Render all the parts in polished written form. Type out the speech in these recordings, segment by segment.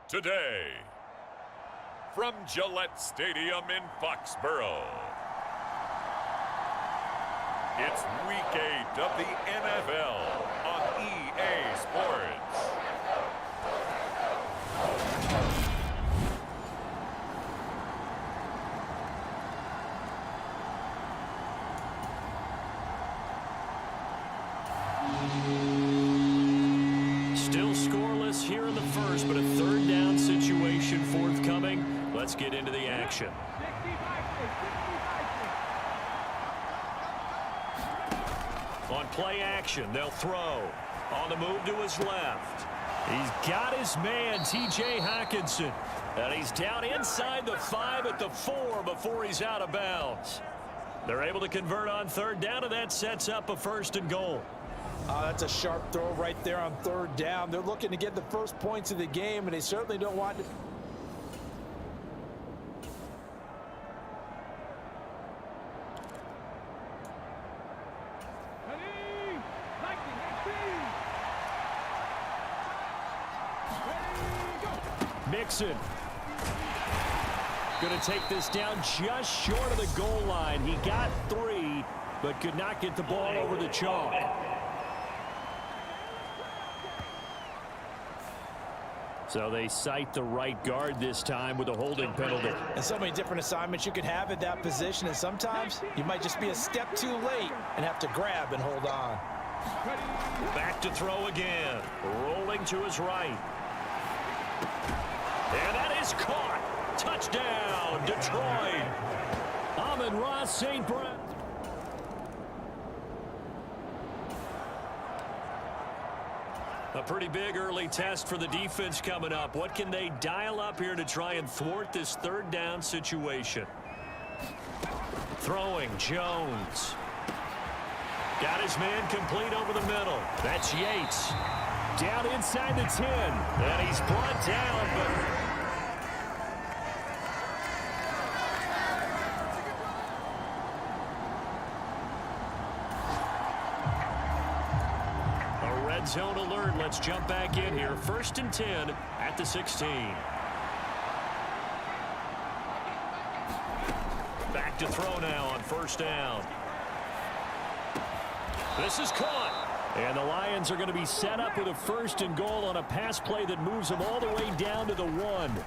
Today, from Gillette Stadium in Foxborough, it's Week 8 of the NFL on EA Sports. Still scoreless here in the first, but a third down situation forthcoming. Let's get into the action. On play action, they'll throw. On the move to his left. He's got his man, T.J. Hockenson. And he's down inside the 5 at the 4 before he's out of bounds. They're able to convert on third down, and that sets up a 1st and goal. That's a sharp throw right there on third down. They're looking to get the first points of the game, and they certainly don't want to. Mixon. Going to take this down just short of the goal line. He got 3, but could not get the ball over the chalk. So they cite the right guard this time with a holding penalty. And so many different assignments you could have at that position, and sometimes you might just be a step too late and have to grab and hold on. Back to throw again. Rolling to his right. And that is caught. Touchdown, Detroit. Amon-Ra St. Brown. A pretty big early test for the defense coming up. What can they dial up here to try and thwart this third down situation? Throwing, Jones. Got his man complete over the middle. That's Yates. Down inside the 10. And he's brought down, but... zone alert. Let's jump back in here. 1st and 10 at the 16. Back to throw now on 1st down. This is caught. And the Lions are going to be set up with a 1st and goal on a pass play that moves them all the way down to the 1.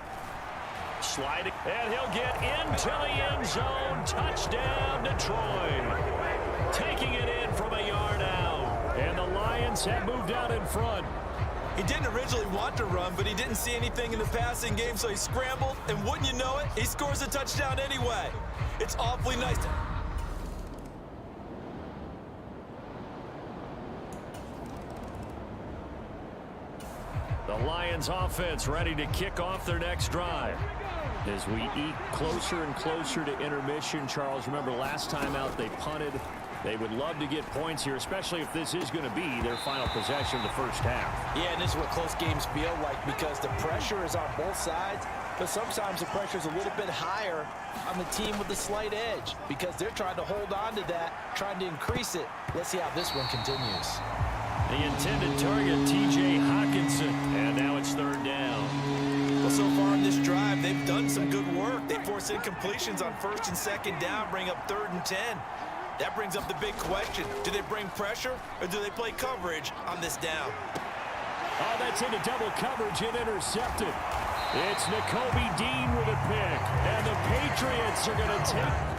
Sliding, and he'll get into the end zone. Touchdown, Detroit. Taking it in from a yard out. And the Lions have moved out in front. He didn't originally want to run, but he didn't see anything in the passing game, so he scrambled, and wouldn't you know it, he scores a touchdown anyway. It's awfully nice. The Lions offense ready to kick off their next drive. As we eke closer and closer to intermission, Charles, remember last time out they punted. They would love to get points here, especially if this is going to be their final possession of the first half. Yeah, and this is what close games feel like because the pressure is on both sides, but sometimes the pressure is a little bit higher on the team with the slight edge because they're trying to hold on to that, trying to increase it. Let's see how this one continues. The intended target, T.J. Hockenson, and now it's 3rd down. Well, so far in this drive, they've done done some good work. They force incompletions on 1st and 2nd down, bring up 3rd and 10. That brings up the big question. Do they bring pressure or do they play coverage on this down? Oh, that's into double coverage and intercepted. It's Nakobe Dean with a pick. And the Patriots are going to take...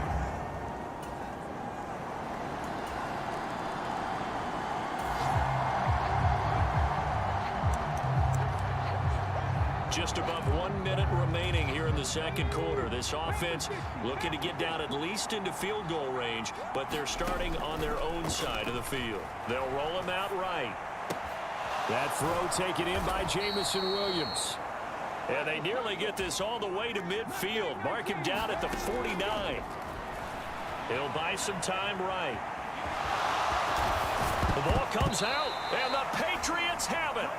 Just above 1 minute remaining here in the second quarter. This offense looking to get down at least into field goal range, but they're starting on their own side of the field. They'll roll him out right. That throw taken in by Jamison Williams. And they nearly get this all the way to midfield. Mark him down at the 49. He'll buy some time right. The ball comes out, and the Patriots have it.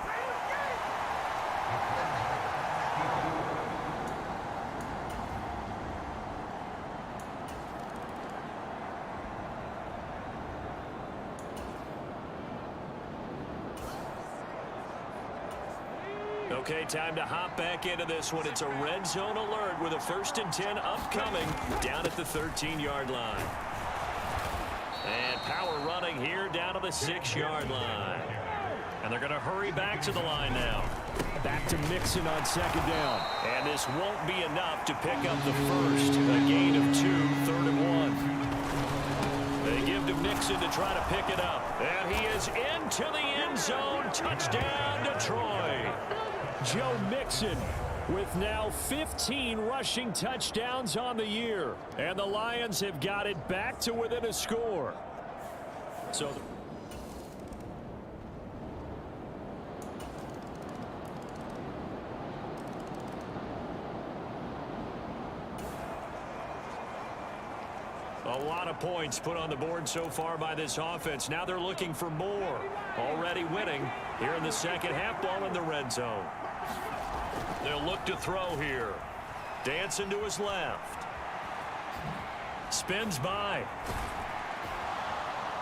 Okay, time to hop back into this one. It's a red zone alert with a 1st and 10 upcoming down at the 13-yard line. And power running here down to the 6-yard line. And they're going to hurry back to the line now. Back to Mixon on 2nd down. And this won't be enough to pick up the first. A gain of 2, 3rd and 1. They give to Mixon to try to pick it up. And he is into the end zone. Touchdown, Detroit. Joe Mixon with now 15 rushing touchdowns on the year. And the Lions have got it back to within a score. So a lot of points put on the board so far by this offense. Now they're looking for more. Already winning here in the second half, ball in the red zone. They'll look to throw here. Dancing to his left. Spins by.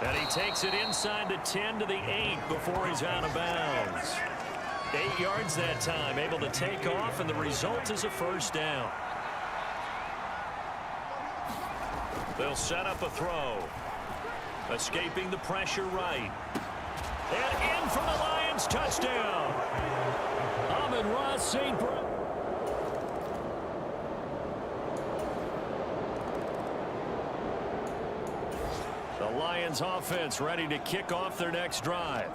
And he takes it inside the 10 to the 8 before he's out of bounds. 8 yards that time, able to take off, and the result is a 1st down. They'll set up a throw. Escaping the pressure right. And in for the Lions, touchdown. Amon-Ra St. Brown. The Lions offense ready to kick off their next drive.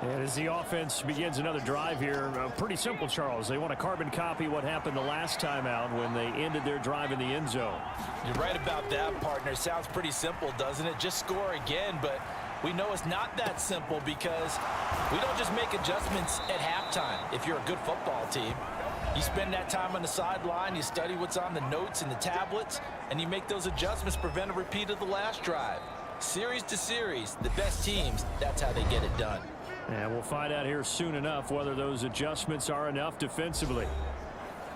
And as the offense begins another drive here, pretty simple, Charles. They want to carbon copy what happened the last time out when they ended their drive in the end zone. You're right about that, partner. Sounds pretty simple, doesn't it? Just score again, but we know it's not that simple because we don't just make adjustments at halftime. If you're a good football team, you spend that time on the sideline, you study what's on the notes and the tablets, and you make those adjustments, prevent a repeat of the last drive. Series to series, the best teams, that's how they get it done. And we'll find out here soon enough whether those adjustments are enough defensively.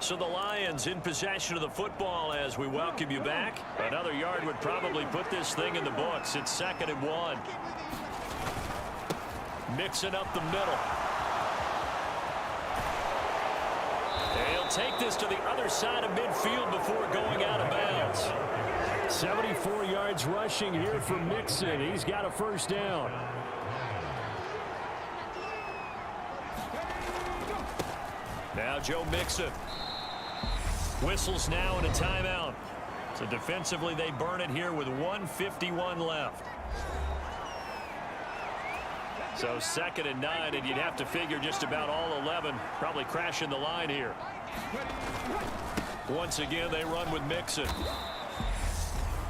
So the Lions in possession of the football as we welcome you back. Another yard would probably put this thing in the books. It's 2nd and 1. Mixing up the middle. They'll take this to the other side of midfield before going out of bounds. 74 yards rushing here for Mixon. He's got a 1st down. Now Joe Mixon. Whistles now in a timeout. So defensively they burn it here with 1:51 left. So 2nd and 9, and you'd have to figure just about all 11 probably crashing the line here. Once again they run with Mixon.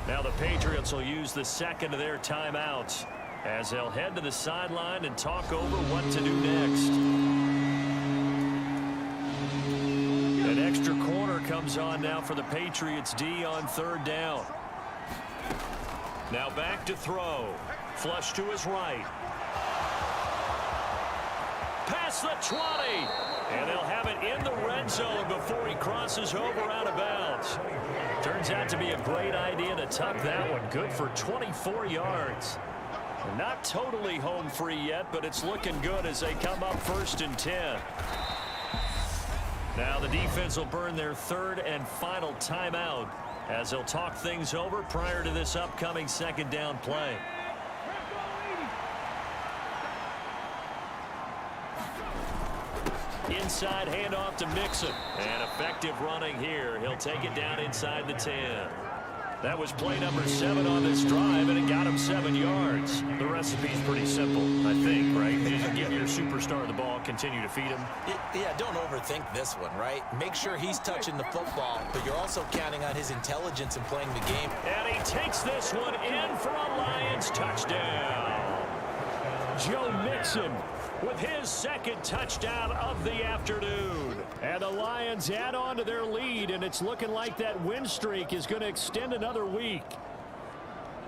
Now the Patriots will use the 2nd of their timeouts as they'll head to the sideline and talk over what to do next. An extra corner comes on now for the Patriots D on 3rd down. Now back to throw. Flush to his right. Past the 20. And they'll have it in the red zone before he crosses over out of bounds. Turns out to be a great idea to tuck that one. Good for 24 yards. Not totally home free yet, but it's looking good as they come up 1st and 10. Now the defense will burn their third and final timeout as they'll talk things over prior to this upcoming second down play. Inside handoff to Mixon. And effective running here. He'll take it down inside the 10. That was play number 7 on this drive, and it got him 7 yards. The recipe's pretty simple, I think, right? Just give your superstar the ball, continue to feed him. Yeah, don't overthink this one, right? Make sure he's touching the football, but you're also counting on his intelligence in playing the game. And he takes this one in for a Lions touchdown. Joe Mixon with his second touchdown of the afternoon. And the Lions add on to their lead, and it's looking like that win streak is going to extend another week.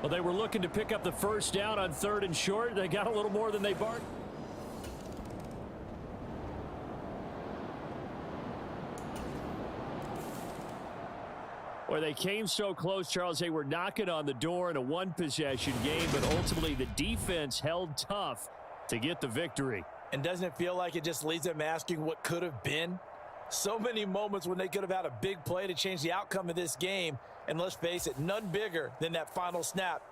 Well, they were looking to pick up the first down on 3rd and short. They got a little more than they bargained. Where they came so close, Charles, they were knocking on the door in a one-possession game, but ultimately the defense held tough to get the victory. And doesn't it feel like it just leaves them asking what could have been? So many moments when they could have had a big play to change the outcome of this game. And let's face it, none bigger than that final snap.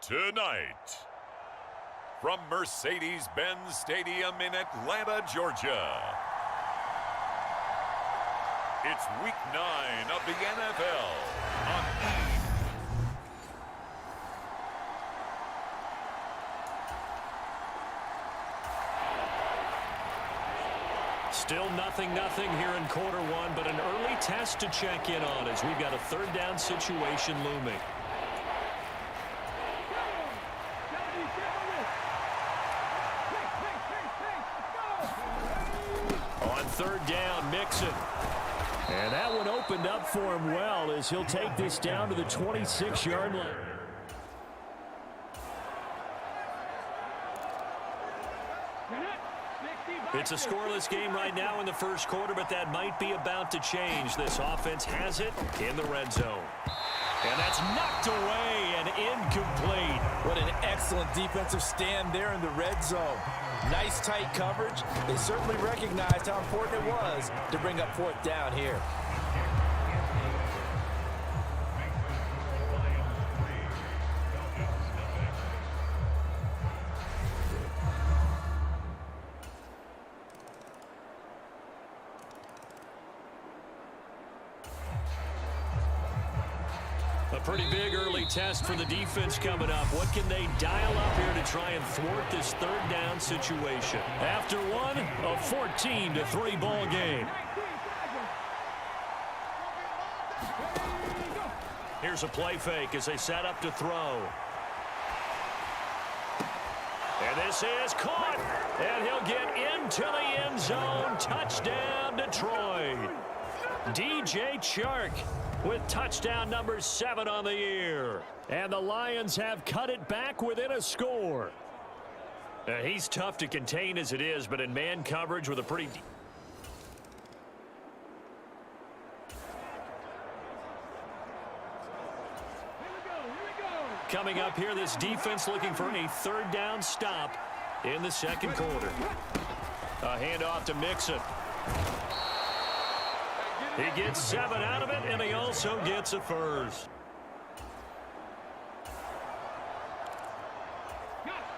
Tonight, from Mercedes-Benz Stadium in Atlanta, Georgia, it's Week 9 of the NFL on E! Still 0-0 here in quarter one, but an early test to check in on as we've got a third down situation looming. On third down, Mixon. And that one opened up for him well as he'll take this down to the 26-yard line. It's a scoreless game right now in the first quarter, but that might be about to change. This offense has it in the red zone. And that's knocked away and incomplete. What an excellent defensive stand there in the red zone. Nice tight coverage. They certainly recognized how important it was to bring up fourth down here. A pretty big early test for the defense coming up. What can they dial up here to try and thwart this third down situation? After one, a 14-3 ball game. Here's a play fake as they set up to throw. And this is caught. And he'll get into the end zone. Touchdown, Detroit. DJ Chark with touchdown number 7 on the year. And the Lions have cut it back within a score. He's tough to contain as it is, but in man coverage with a pretty... Coming up here, this defense looking for a third down stop in the second quarter. A handoff to Mixon. He gets 7 out of it, and he also gets a first.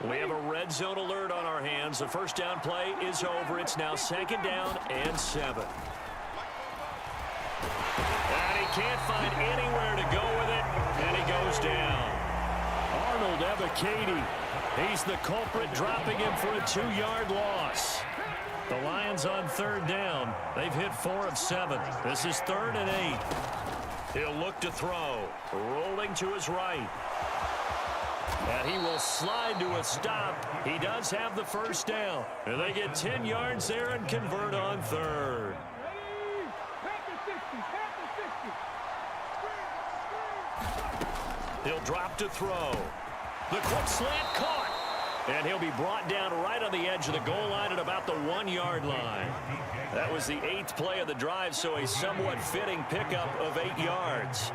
We have a red zone alert on our hands. The first down play is over. It's now second down and 7. And he can't find anywhere to go with it, and he goes down. Arnold Ebiketie, he's the culprit, dropping him for a 2-yard loss. The Lions on third down. They've hit 4 of 7. This is 3rd and 8. He'll look to throw. Rolling to his right. And he will slide to a stop. He does have the first down. And they get 10 yards there and convert on third. He'll drop to throw. The quick slant caught. And he'll be brought down right on the edge of the goal line at about the 1-yard line. That was the 8th play of the drive, so a somewhat fitting pickup of 8 yards.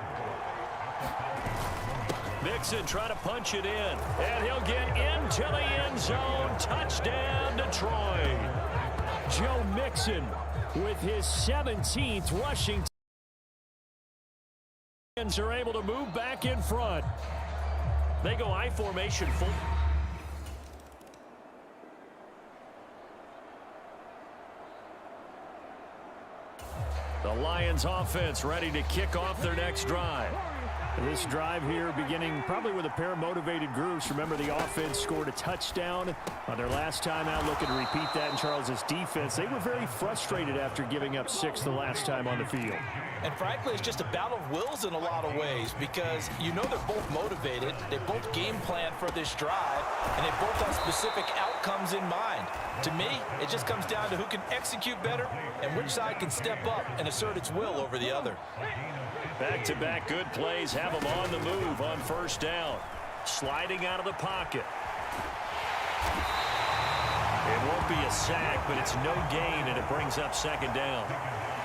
Mixon trying to punch it in. And he'll get into the end zone. Touchdown, Detroit. Joe Mixon with his 17th rushing. Are able to move back in front. They go I formation full. The Lions offense ready to kick off their next drive. This drive here beginning probably with a pair of motivated groups. Remember, the offense scored a touchdown on their last time out. Looking to repeat that in Charles's defense. They were very frustrated after giving up 6 the last time on the field. And frankly, it's just a battle of wills in a lot of ways, because you know they're both motivated. They both game plan for this drive, and they both have specific outcomes in mind. To me, it just comes down to who can execute better and which side can step up and assert its will over the other. Back-to-back good plays have them on the move on first down. Sliding out of the pocket. It won't be a sack, but it's no gain, and it brings up second down.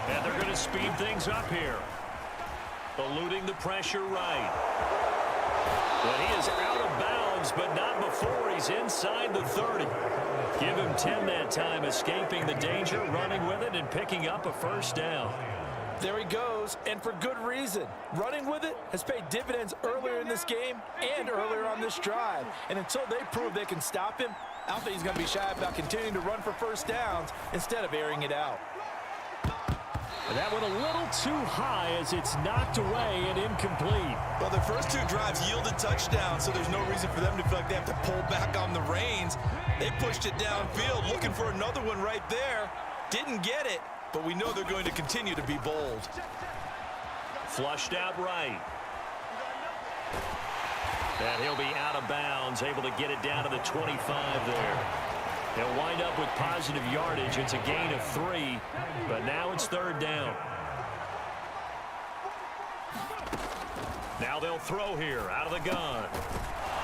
And they're going to speed things up here. Eluding the pressure right. But he is out of bounds, but not before he's inside the 30. Give him 10 that time, escaping the danger, running with it, and picking up a first down. There he goes, and for good reason. Running with it has paid dividends earlier in this game and earlier on this drive. And until they prove they can stop him, I don't think he's going to be shy about continuing to run for first downs instead of airing it out. And that went a little too high as it's knocked away and incomplete. Well, their first two drives yielded touchdowns, so there's no reason for them to feel like they have to pull back on the reins. They pushed it downfield, looking for another one right there. Didn't get it, but we know they're going to continue to be bold. Flushed out right. And he'll be out of bounds, able to get it down to the 25 there. They'll wind up with positive yardage. It's a gain of 3, but now it's third down. Now they'll throw here out of the gun.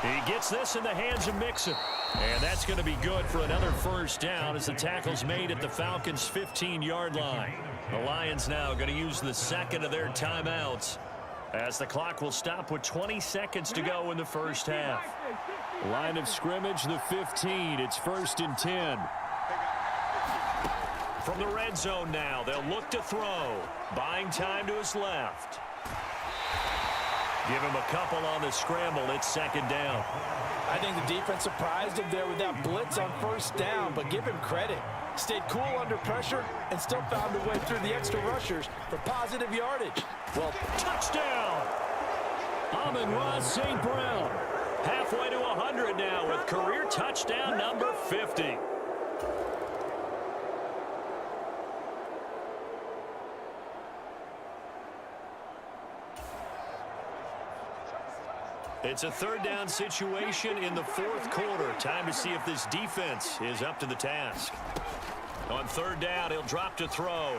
He gets this in the hands of Mixon. And that's going to be good for another first down as the tackle's made at the Falcons' 15-yard line. The Lions now going to use the second of their timeouts as the clock will stop with 20 seconds to go in the first half. Line of scrimmage, the 15. It's 1st and 10. From the red zone now, they'll look to throw. Buying time to his left. Give him a couple on the scramble. It's second down. I think the defense surprised him there with that blitz on first down, but give him credit. Stayed cool under pressure and still found a way through the extra rushers for positive yardage. Well, touchdown! Amon-Ra St. Brown. Halfway to 100 now with career touchdown number 50. It's a third down situation in the fourth quarter. Time to see if this defense is up to the task. On third down, he'll drop to throw.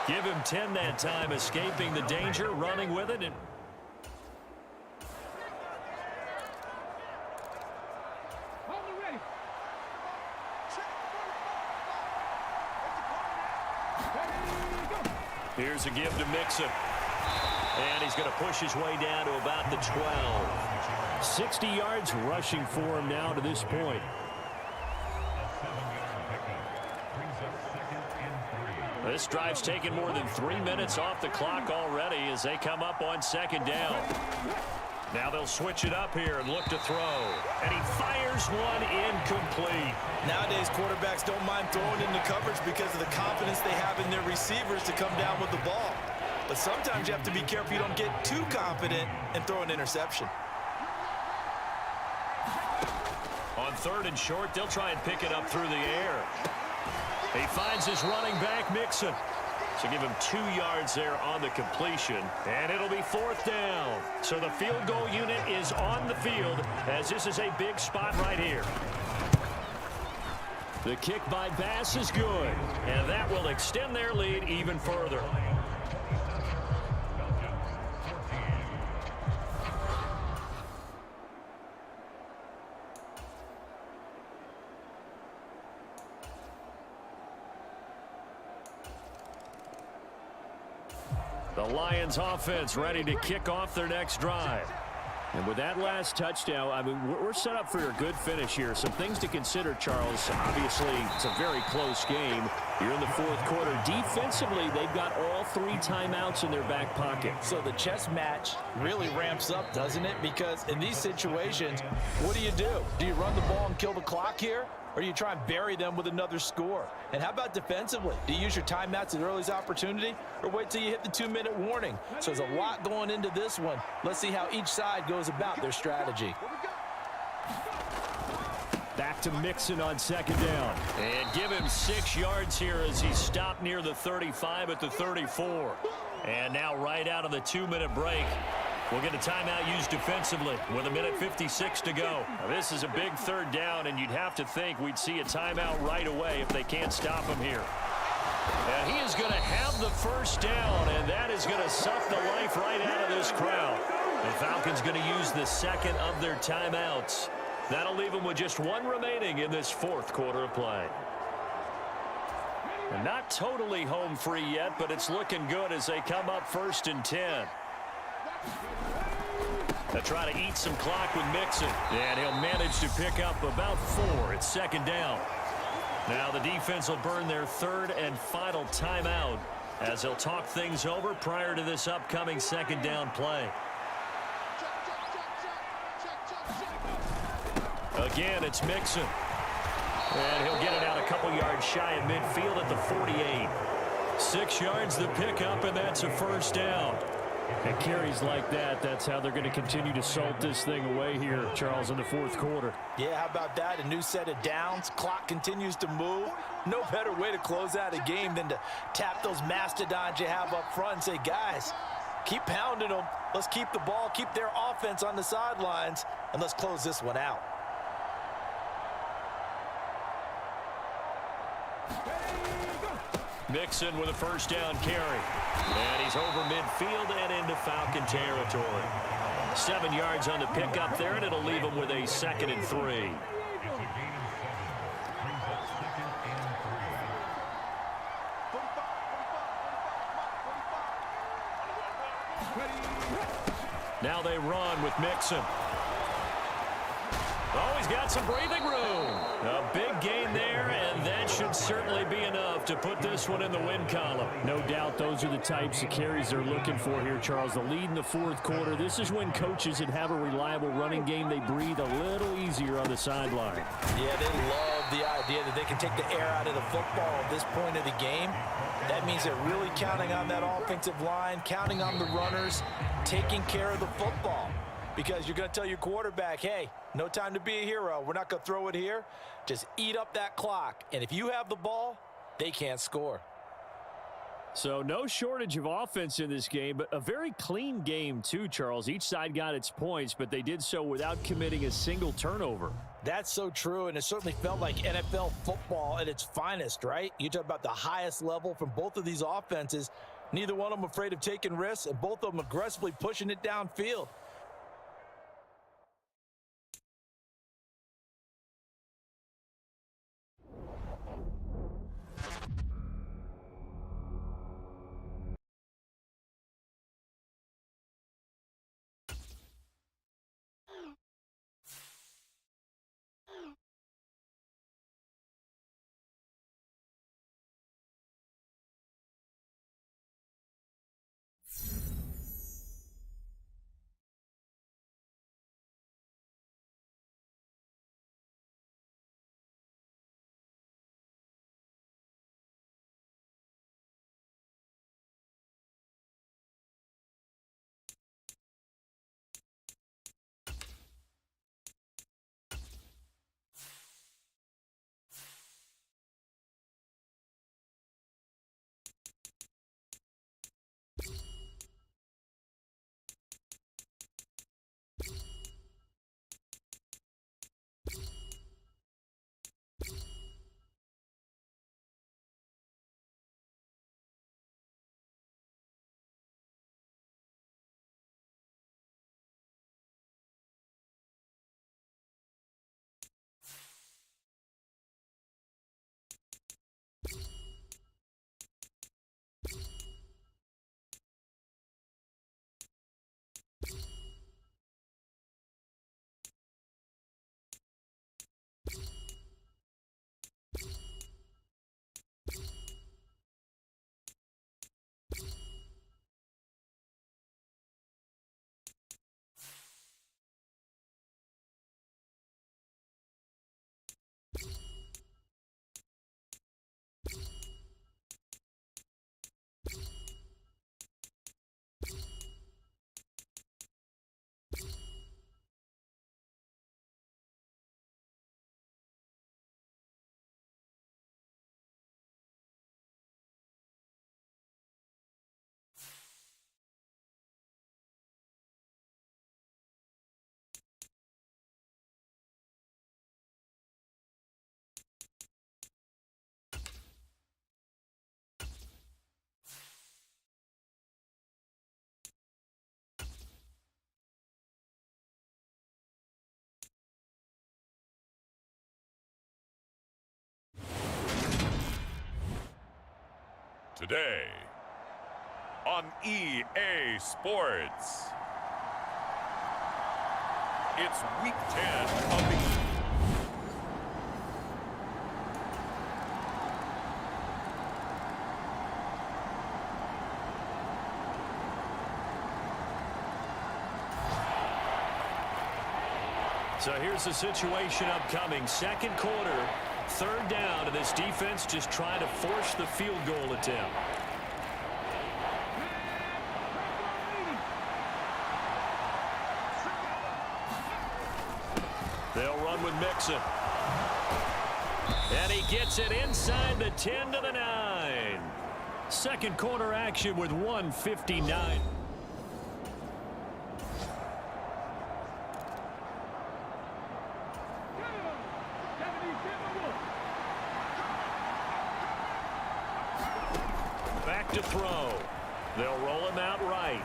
Give him 10 that time, escaping the danger, running with it. And here's a give to Mixon. And he's going to push his way down to about the 12. 60 yards rushing for him now to this point. This drive's taken more than 3 minutes off the clock already as they come up on second down. Now they'll switch it up here and look to throw. And he fires one incomplete. Nowadays, quarterbacks don't mind throwing into coverage because of the confidence they have in their receivers to come down with the ball. But sometimes you have to be careful you don't get too confident and throw an interception. On third and short, they'll try and pick it up through the air. He finds his running back, Mixon. So give him 2 yards there on the completion. And it'll be fourth down. So the field goal unit is on the field as this is a big spot right here. The kick by Bass is good. And that will extend their lead even further. The Lions offense ready to kick off their next drive. And with that last touchdown, I mean, we're set up for a good finish here. Some things to consider, Charles. Obviously, it's a very close game. You're in the fourth quarter. Defensively, they've got all 3 timeouts in their back pocket. So the chess match really ramps up, doesn't it? Because in these situations, what do? Do you run the ball and kill the clock here? Or do you try and bury them with another score? And how about defensively? Do you use your timeouts at earliest opportunity or wait till you hit the 2-minute warning? So there's a lot going into this one. Let's see how each side goes about their strategy. Back to Mixon on second down. And give him 6 yards here as he stopped near the 35 at the 34. And now right out of the 2-minute break, we'll get a timeout used defensively with 1:56 to go. Now, this is a big third down, and you'd have to think we'd see a timeout right away if they can't stop him here. And he is going to have the first down, and that is going to suck the life right out of this crowd. The Falcons going to use the second of their timeouts. That'll leave them with just 1 remaining in this fourth quarter of play. And not totally home free yet, but it's looking good as they come up 1st and 10. They'll try to eat some clock with Mixon. And he'll manage to pick up about 4. It's second down. Now the defense will burn their third and final timeout as they'll talk things over prior to this upcoming second down play. Again, it's Mixon. And he'll get it out a couple yards shy of midfield at the 48. 6 yards the pickup, and that's a first down. And carries like that, that's how they're going to continue to salt this thing away here, Charles, in the fourth quarter. Yeah, how about that? A new set of downs. Clock continues to move. No better way to close out a game than to tap those mastodons you have up front and say, guys, keep pounding them. Let's keep the ball, keep their offense on the sidelines, and let's close this one out. Mixon with a first down carry. And he's over midfield and into Falcon territory. 7 yards on the pickup there, and it'll leave him with a 2nd and 3. Now they run with Mixon. Oh, he's got some breathing room. A big gain there, and that should certainly be enough to put this one in the win column. No doubt those are the types of carries they're looking for here, Charles. The lead in the fourth quarter. This is when coaches that have a reliable running game, they breathe a little easier on the sideline. Yeah, they love the idea that they can take the air out of the football at this point of the game. That means they're really counting on that offensive line, counting on the runners, taking care of the football. Because you're going to tell your quarterback, hey, no time to be a hero. We're not going to throw it here. Just eat up that clock. And if you have the ball, they can't score. So no shortage of offense in this game, but a very clean game too, Charles. Each side got its points, but they did so without committing a single turnover. That's so true, and it certainly felt like NFL football at its finest, right? You talk about the highest level from both of these offenses. Neither one of them afraid of taking risks, and both of them aggressively pushing it downfield. Today on EA Sports, it's Week 10 of the So here's the situation upcoming. Second quarter, third down, and this defense just trying to force the field goal attempt. They'll run with Mixon. And he gets it inside the 10 to the 9. Second quarter action with 1:59. Back to throw. They'll roll him out right.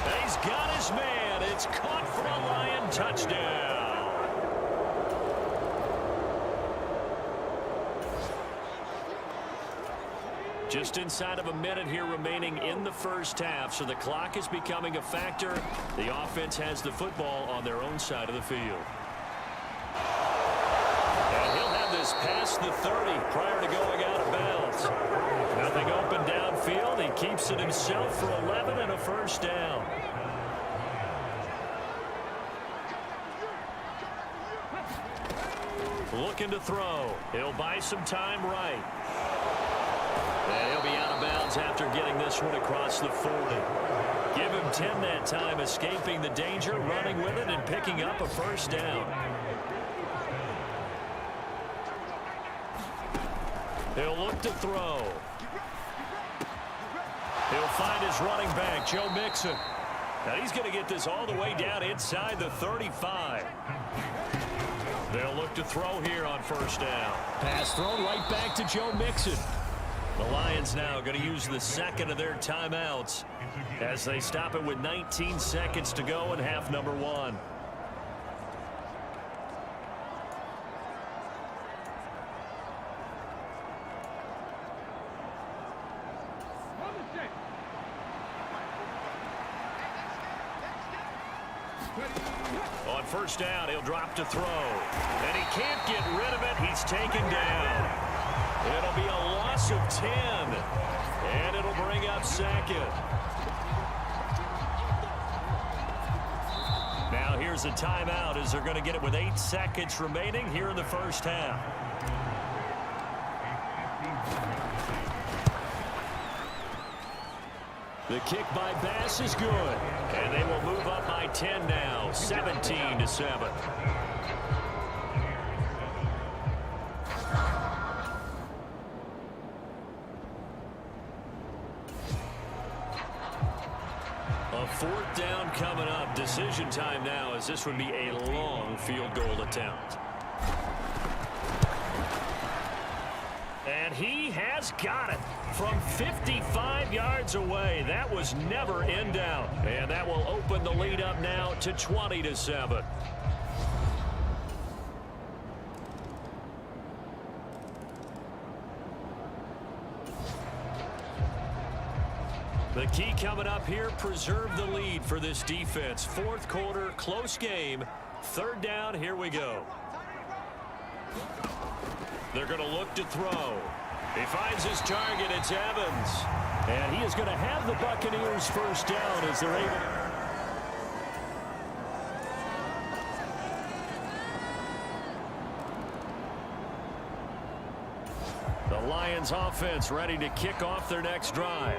And he's got his man. It's caught for a Lion touchdown. Just inside of a minute here remaining in the first half, so the clock is becoming a factor. The offense has the football on their own side of the field. And he'll have this past the 30 prior to going out of bounds. Nothing open downfield. He keeps it himself for 11 and a first down. Looking to throw. He'll buy some time right. And he'll be out of bounds after getting this one across the 40. Give him 10 that time, escaping the danger, running with it, and picking up a first down. He'll look to throw. He'll find his running back, Joe Mixon. Now he's going to get this all the way down inside the 35. They'll look to throw here on first down. Pass thrown right back to Joe Mixon. The Lions now going to use the second of their timeouts as they stop it with 19 seconds to go in half number one. On first down, he'll drop to throw. And he can't get rid of it. He's taken down. It'll be a loss of 10. And it'll bring up second. Now here's a timeout as they're going to get it with 8 seconds remaining here in the first half. The kick by Bass is good. And they will move up by 10 now, 17-7. A fourth down coming up. Decision time now, as this would be a long field goal attempt. And he has got it from 55 yards away. That was never in doubt. And that will open the lead up now to 20-7. The key coming up here, preserve the lead for this defense. Fourth quarter, close game. Third down, here we go. They're going to look to throw. He finds his target. It's Evans. And he is going to have the Buccaneers first down as they're able. The Lions offense ready to kick off their next drive.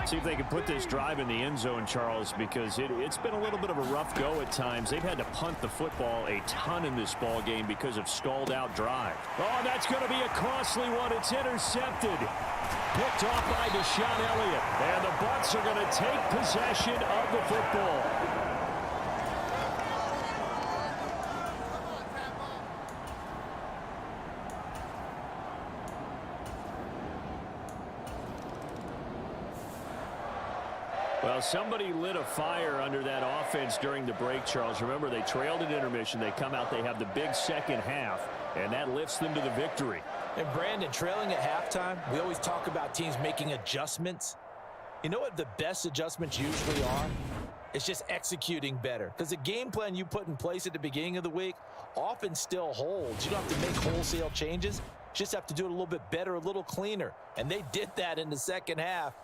See if they can put this drive in the end zone, Charles, because it's been a little bit of a rough go at times. They've had to punt the football a ton in this ball game because of stalled-out drive. Oh, that's going to be a costly one. It's intercepted. Picked off by Deshaun Elliott. And the Bucs are going to take possession of the football. Well, somebody lit a fire under that offense during the break, Charles. Remember, they trailed at intermission. They come out, they have the big second half, and that lifts them to the victory. And, Brandon, trailing at halftime, we always talk about teams making adjustments. You know what the best adjustments usually are? It's just executing better. Because the game plan you put in place at the beginning of the week often still holds. You don't have to make wholesale changes. You just have to do it a little bit better, a little cleaner. And they did that in the second half.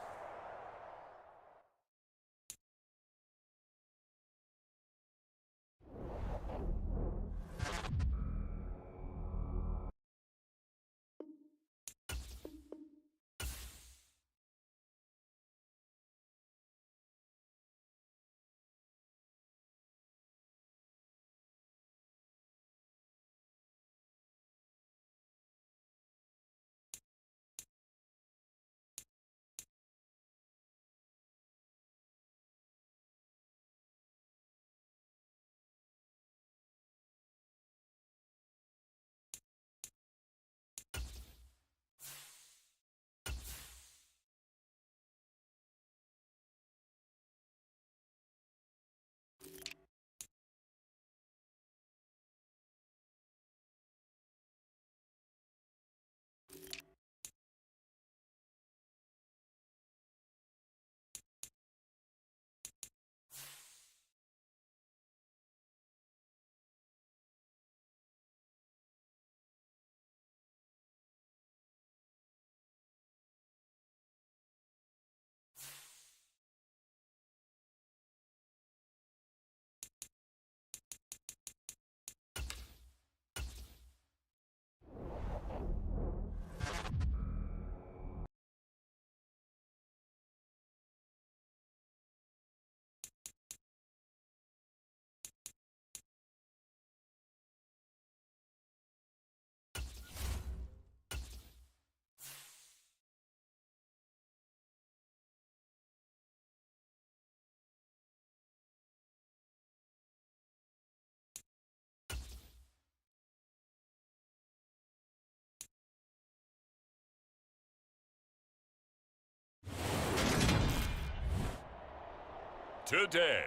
today.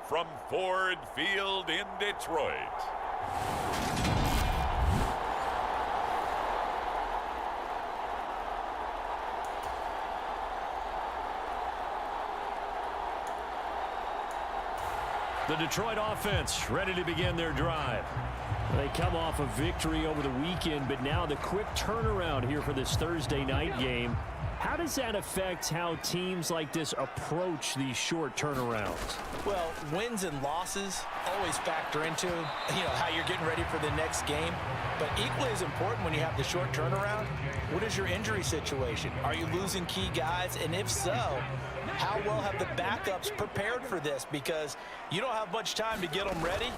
From Ford Field in Detroit. The Detroit offense ready to begin their drive. They come off a victory over the weekend, but now the quick turnaround here for this Thursday night game. How does that affect how teams like this approach these short turnarounds? Well, wins and losses always factor into, how you're getting ready for the next game. But equally as important when you have the short turnaround, what is your injury situation? Are you losing key guys? And if so, how well have the backups prepared for this? Because you don't have much time to get them ready.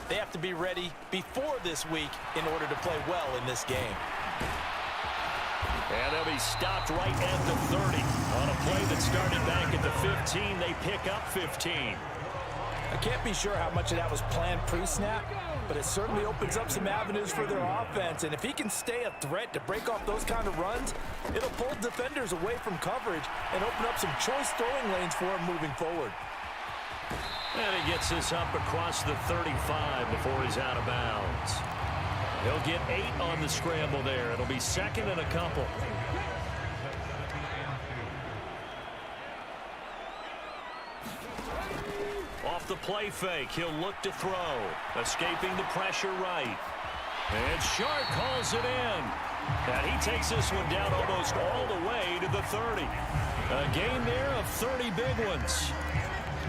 They have to be ready before this week in order to play well in this game. And they'll be stopped right at the 30. On a play that started back at the 15, they pick up 15. I can't be sure how much of that was planned pre-snap, but it certainly opens up some avenues for their offense. And if he can stay a threat to break off those kind of runs, it'll pull defenders away from coverage and open up some choice throwing lanes for him moving forward. And he gets this up across the 35 before he's out of bounds. He'll get 8 on the scramble there. It'll be second and a couple. Off the play fake, he'll look to throw. Escaping the pressure right. And Shark calls it in. And he takes this one down almost all the way to the 30. A game there of 30 big ones.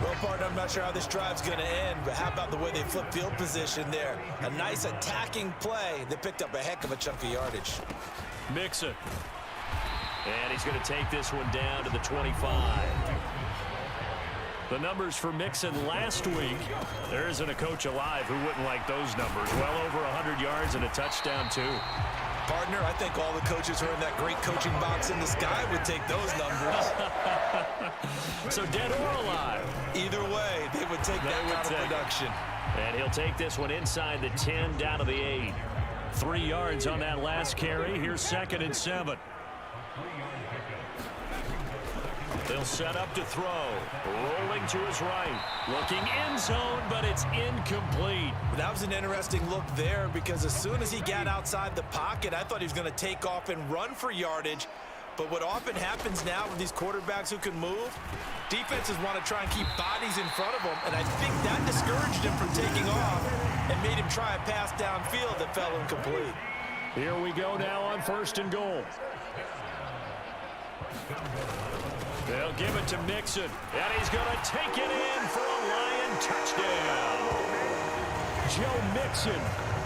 Well, partner, I'm not sure how this drive's going to end, but how about the way they flip field position there? A nice attacking play. They picked up a heck of a chunk of yardage. Mixon. And he's going to take this one down to the 25. The numbers for Mixon last week, there isn't a coach alive who wouldn't like those numbers. Well over 100 yards and a touchdown, too. Partner, I think all the coaches who are in that great coaching box in the sky would take those numbers. So dead or alive? Either way, they would take that kind of production. And he'll take this one inside the 10 down to the 8. 3 yards on that last carry. Here's second and 7. They'll set up to throw. Rolling to his right. Looking end zone, but it's incomplete. That was an interesting look there because as soon as he got outside the pocket, I thought he was going to take off and run for yardage. But what often happens now with these quarterbacks who can move, defenses want to try and keep bodies in front of them, and I think that discouraged him from taking off and made him try a pass downfield that fell incomplete. Here we go now on first and goal. They'll give it to Mixon, and he's going to take it in for a Lion touchdown. Joe Mixon,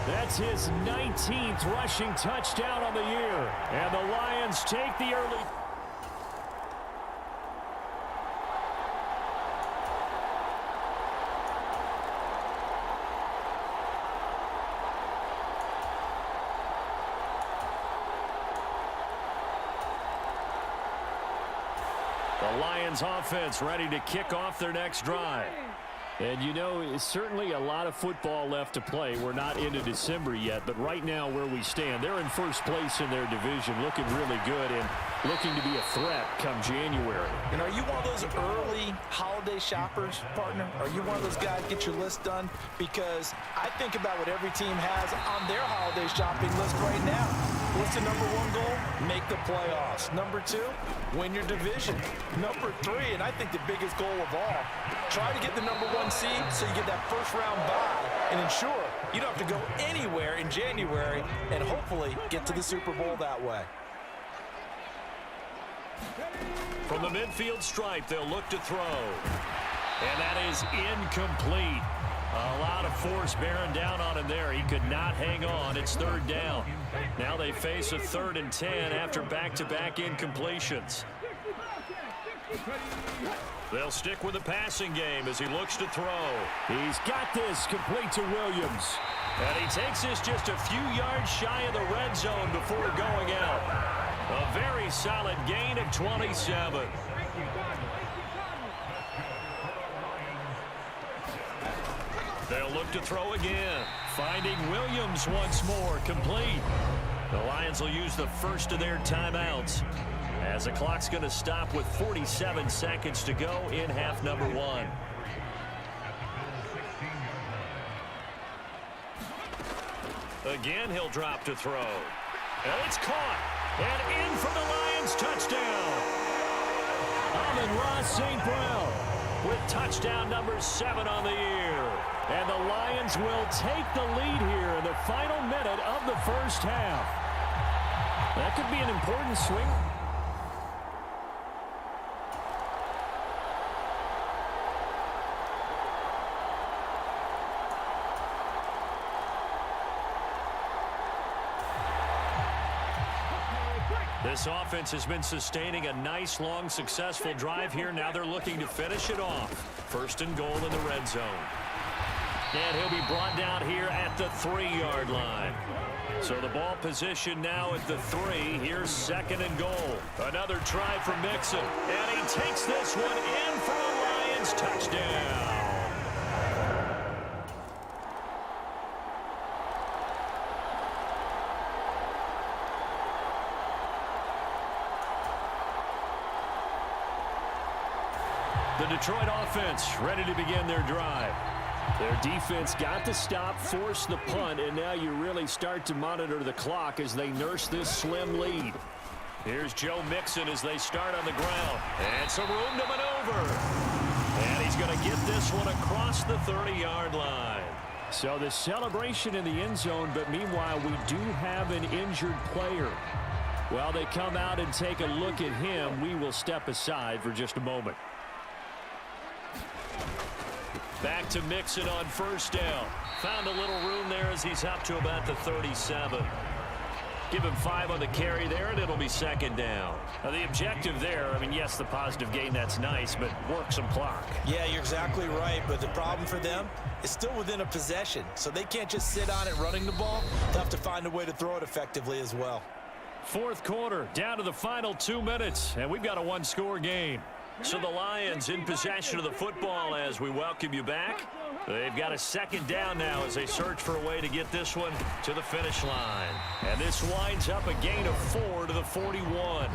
that's his 19th rushing touchdown on the year. And the Lions take the early. The Lions offense ready to kick off their next drive. And it's certainly a lot of football left to play. We're not into December yet, but right now where we stand, they're in first place in their division, looking really good and looking to be a threat come January. And are you one of those early holiday shoppers, partner? Are you one of those guys get your list done? Because I think about what every team has on their holiday shopping list right now. What's the number 1 goal? Make the playoffs. Number 2, win your division. Number 3, and I think the biggest goal of all, try to get the number 1 seed so you get that first round bye and ensure you don't have to go anywhere in January and hopefully get to the Super Bowl that way. From the midfield stripe, they'll look to throw. And that is incomplete. A lot of force bearing down on him there. He could not hang on. It's third down. Now they face a 3rd and 10 after back-to-back incompletions. They'll stick with the passing game as he looks to throw. He's got this complete to Williams. And he takes this just a few yards shy of the red zone before going out. A very solid gain of 27. They'll look to throw again. Finding Williams once more, complete. The Lions will use the first of their timeouts as the clock's going to stop with 47 seconds to go in half number 1. Again, he'll drop to throw. And it's caught. And in for the Lions touchdown. Amon-Ra St. Brown with touchdown number 7 on the year. And the Lions will take the lead here in the final minute of the first half. That could be an important swing. This offense has been sustaining a nice, long, successful drive here. Now they're looking to finish it off. First and goal in the red zone. And he'll be brought down here at the 3-yard line. So the ball position now at the 3. Here's second and goal. Another try for Mixon. And he takes this one in for a Lions touchdown. The Detroit offense ready to begin their drive. Their defense got the stop, forced the punt, and now you really start to monitor the clock as they nurse this slim lead. Here's Joe Mixon as they start on the ground. And some room to maneuver. And he's going to get this one across the 30-yard line. So the celebration in the end zone, but meanwhile we do have an injured player. While they come out and take a look at him, we will step aside for just a moment. Back to Mixon on first down. Found a little room there as he's up to about the 37. Give him 5 on the carry there, and it'll be second down. Now, the objective there, I mean, yes, the positive gain, that's nice, but work some clock. Yeah, you're exactly right, but the problem for them is still within a possession, so they can't just sit on it running the ball. They'll have to find a way to throw it effectively as well. Fourth quarter, down to the final 2 minutes, and we've got a one-score game. So the Lions in possession of the football as we welcome you back. They've got a second down now as they search for a way to get this one to the finish line. And this winds up a gain of 4 to the 41.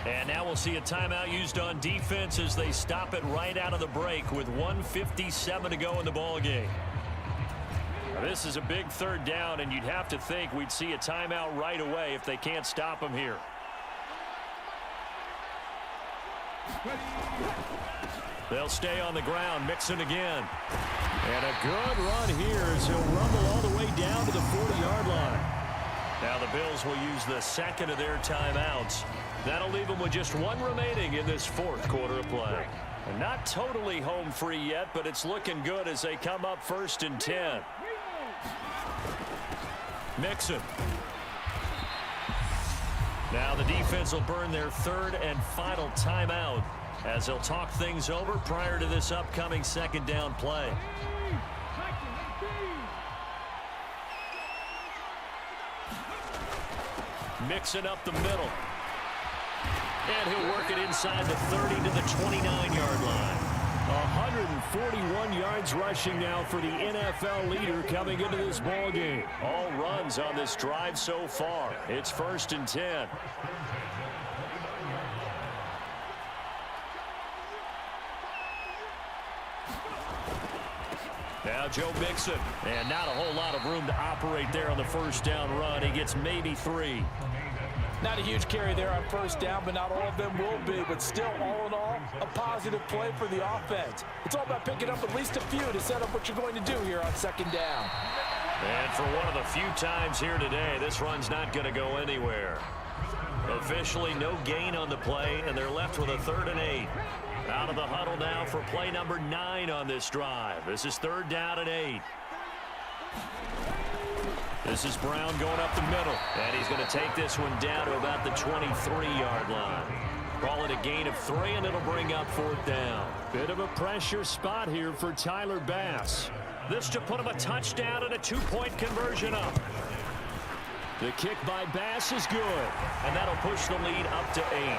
And now we'll see a timeout used on defense as they stop it right out of the break with 1:57 to go in the ballgame. This is a big third down, and you'd have to think we'd see a timeout right away if they can't stop them here. They'll stay on the ground. Mixon again. And a good run here as he'll rumble all the way down to the 40-yard line. Now the Bills will use the second of their timeouts. That'll leave them with just 1 remaining in this fourth quarter of play. And not totally home free yet, but it's looking good as they come up 1st and 10. Mixon. Now the defense will burn their 3rd and final timeout as they'll talk things over prior to this upcoming second down play. Mixing up the middle. And he'll work it inside the 30 to the 29-yard line. 141 yards rushing now for the NFL leader coming into this ball game. All runs on this drive so far. It's 1st and 10. Now Joe Mixon. And not a whole lot of room to operate there on the first down run. He gets maybe 3. Not a huge carry there on first down, but not all of them will be. But still, all in all, a positive play for the offense. It's all about picking up at least a few to set up what you're going to do here on second down. And for one of the few times here today, this run's not going to go anywhere. Officially no gain on the play, and they're left with a 3rd and 8. Out of the huddle now for play number 9 on this drive. This is 3rd down and 8. This is Brown going up the middle, and he's going to take this one down to about the 23-yard line. Call it a gain of 3, and it'll bring up 4th down. Bit of a pressure spot here for Tyler Bass. This to put him a touchdown and a 2-point conversion up. The kick by Bass is good, and that'll push the lead up to 8.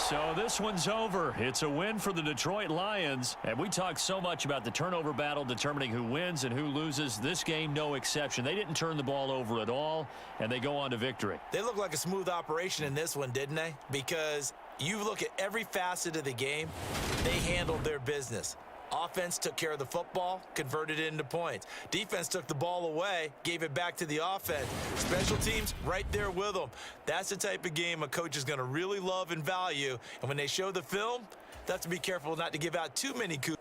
So this one's over. It's a win for the Detroit Lions. And we talked so much about the turnover battle determining who wins and who loses. This game, no exception. They didn't turn the ball over at all, and they go on to victory. They look like a smooth operation in this one, didn't they? Because you look at every facet of the game, they handled their business. Offense took care of the football, converted it into points. Defense took the ball away, gave it back to the offense. Special teams, right there with them. That's the type of game a coach is going to really love and value. And when they show the film, they have to be careful not to give out too many coups.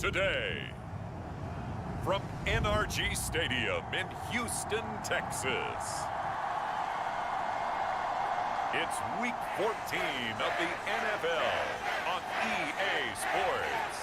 today. From NRG Stadium in Houston, Texas. It's Week 14 of the NFL on EA Sports.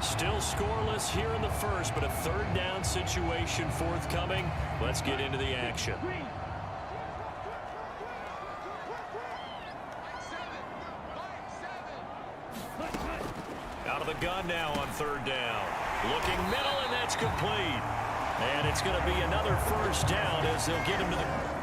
Still scoreless here in the first, but a third down situation forthcoming. Let's get into the action. Out of the gun now on third down. Looking middle, and that's complete. And it's going to be another first down as they'll get him to the...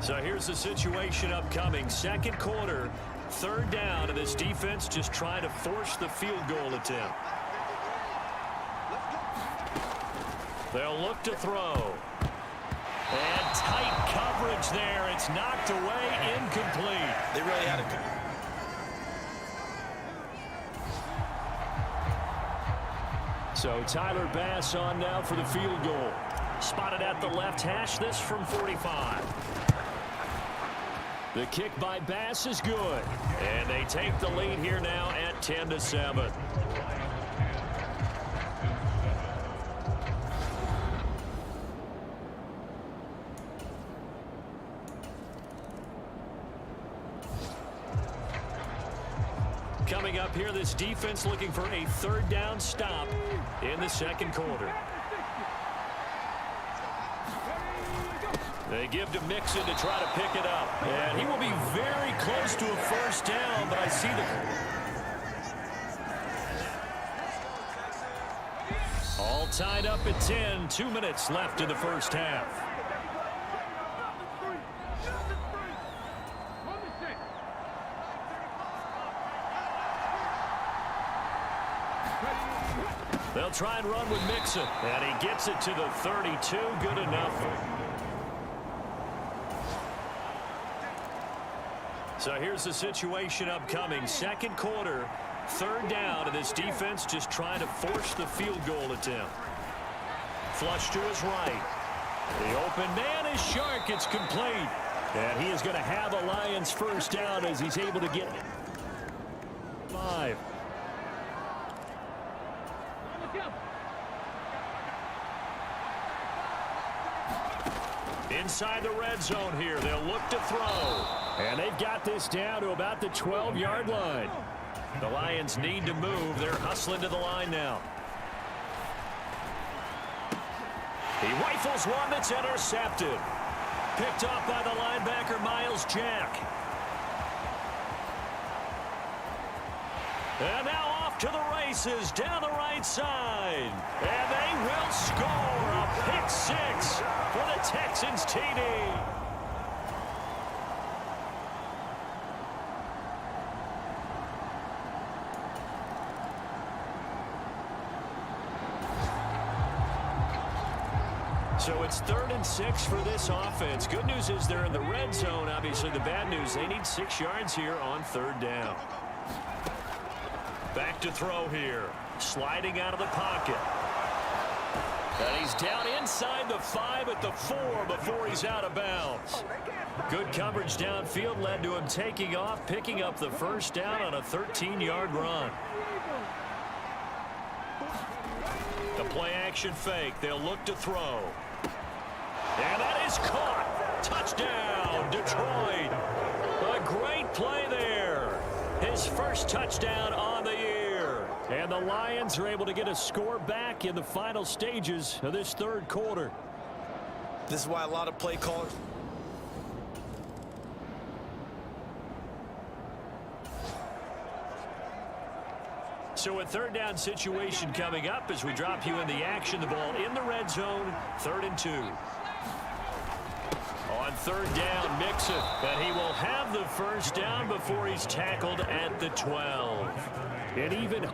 So here's the situation upcoming. Second quarter, third down, and this defense just trying to force the field goal attempt. They'll look to throw. And tight coverage there. It's knocked away, incomplete. They really had it. So Tyler Bass on now for the field goal. Spotted at the left hash, this from 45. The kick by Bass is good. And they take the lead here now at 10-7. Coming up here, this defense looking for a third down stop in the second quarter. They give to Mixon to try to pick it up. And he will be very close to a first down, but I see the... All tied up at 10. 2 minutes left in the first half. They'll try and run with Mixon. And he gets it to the 32. Good enough. So here's the situation upcoming. Second quarter, third down, and this defense just trying to force the field goal attempt. Flush to his right. The open man is Shark. It's complete. And he is going to have a Lions first down as he's able to get 5. Inside the red zone here. They'll look to throw. And they've got this down to about the 12-yard line. The Lions need to move. They're hustling to the line now. He rifles one that's intercepted. Picked off by the linebacker, Miles Jack. And now off to the races down the right side. And they will score a pick six for the Texans TD. So it's 3rd and 6 for this offense. Good news is they're in the red zone. Obviously, the bad news, they need 6 yards here on third down. Back to throw here. Sliding out of the pocket. And he's down inside the 5 at the 4 before he's out of bounds. Good coverage downfield led to him taking off, picking up the first down on a 13-yard run. The play action fake. They'll look to throw. And that is caught. Touchdown, Detroit. A great play there. His first touchdown on the year. And the Lions are able to get a score back in the final stages of this third quarter. This is why a lot of play callers... So a third down situation coming up as we drop you in the action. The ball in the red zone, 3rd and 2. On third down, Mixon, and he will have the first down before he's tackled at the 12. And even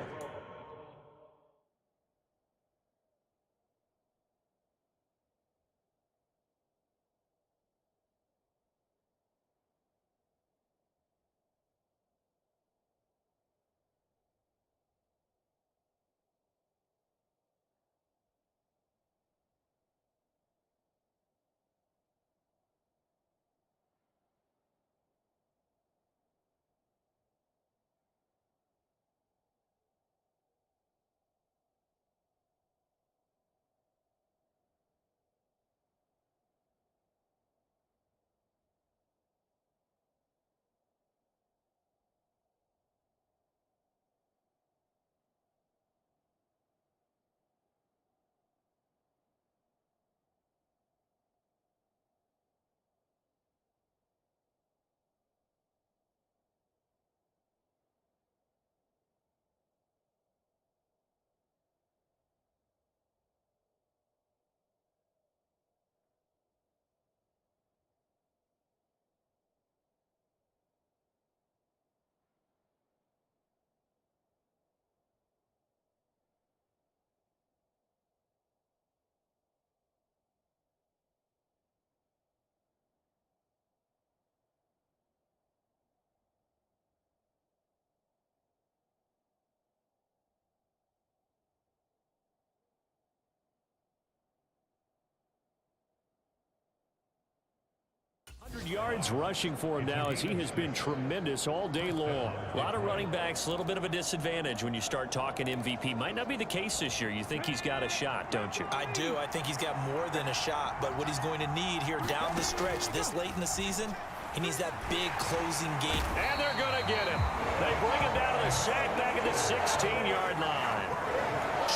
100 yards rushing for him now as he has been tremendous all day long. A lot of running backs, a little bit of a disadvantage when you start talking MVP. Might not be the case this year. You think he's got a shot, don't you? I do. I think he's got more than a shot. But what he's going to need here down the stretch this late in the season, he needs that big closing game. And they're going to get him. They bring him down to the sack back at the 16-yard line.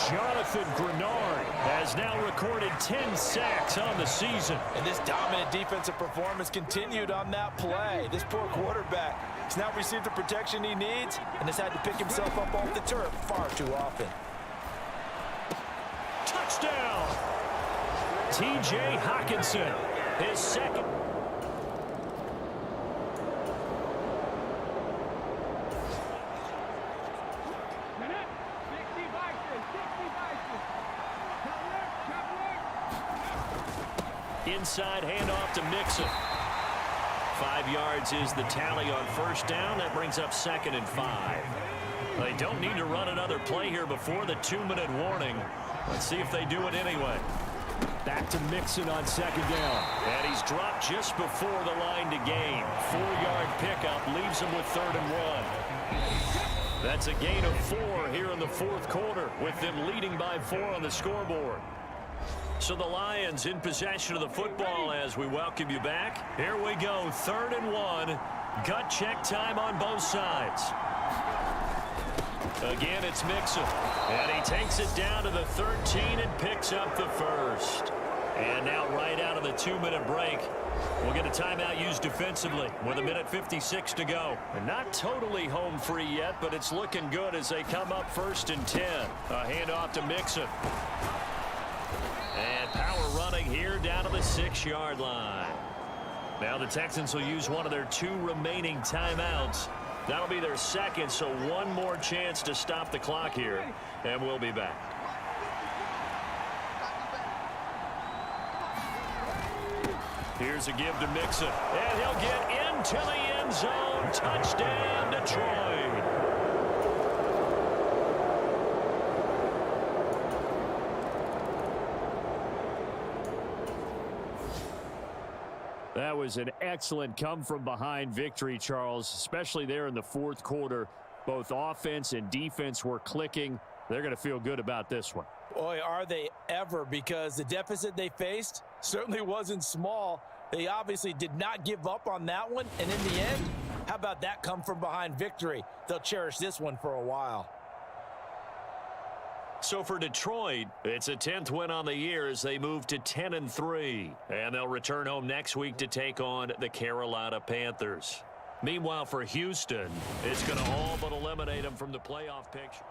Jonathan Grenard has now recorded 10 sacks on the season. And this dominant defensive performance continued on that play. This poor quarterback has now received the protection he needs and has had to pick himself up off the turf far too often. Touchdown! T.J. Hockenson, his second. Inside handoff to Mixon. 5 yards is the tally on first down. That brings up 2nd and 5. They don't need to run another play here before the 2-minute warning. Let's see if they do it anyway. Back to Mixon on 2nd down. And he's dropped just before the line to gain. 4-yard pickup leaves him with 3rd and 1. That's a gain of 4 here in the 4th quarter, with them leading by 4 on the scoreboard. So the Lions in possession of the football as we welcome you back. Here we go, 3rd and 1. Gut check time on both sides. Again, it's Mixon. And he takes it down to the 13 and picks up the first. And now right out of the 2-minute break, we'll get a timeout used defensively with 1:56 to go. And not totally home free yet, but it's looking good as they come up 1st and 10. A handoff to Mixon. And power running here down to the 6-yard line. Now the Texans will use one of their 2 remaining timeouts. That'll be their second, so one more chance to stop the clock here, and we'll be back. Here's a give to Mixon, and he'll get into the end zone. Touchdown, Detroit. That was an excellent come-from-behind victory, Charles, especially there in the 4th quarter. Both offense and defense were clicking. They're going to feel good about this one. Boy, are they ever, because the deficit they faced certainly wasn't small. They obviously did not give up on that one, and in the end, how about that come-from-behind victory? They'll cherish this one for a while. So for Detroit, it's a 10th win on the year as they move to 10-3. And they'll return home next week to take on the Carolina Panthers. Meanwhile, for Houston, it's going to all but eliminate them from the playoff picture.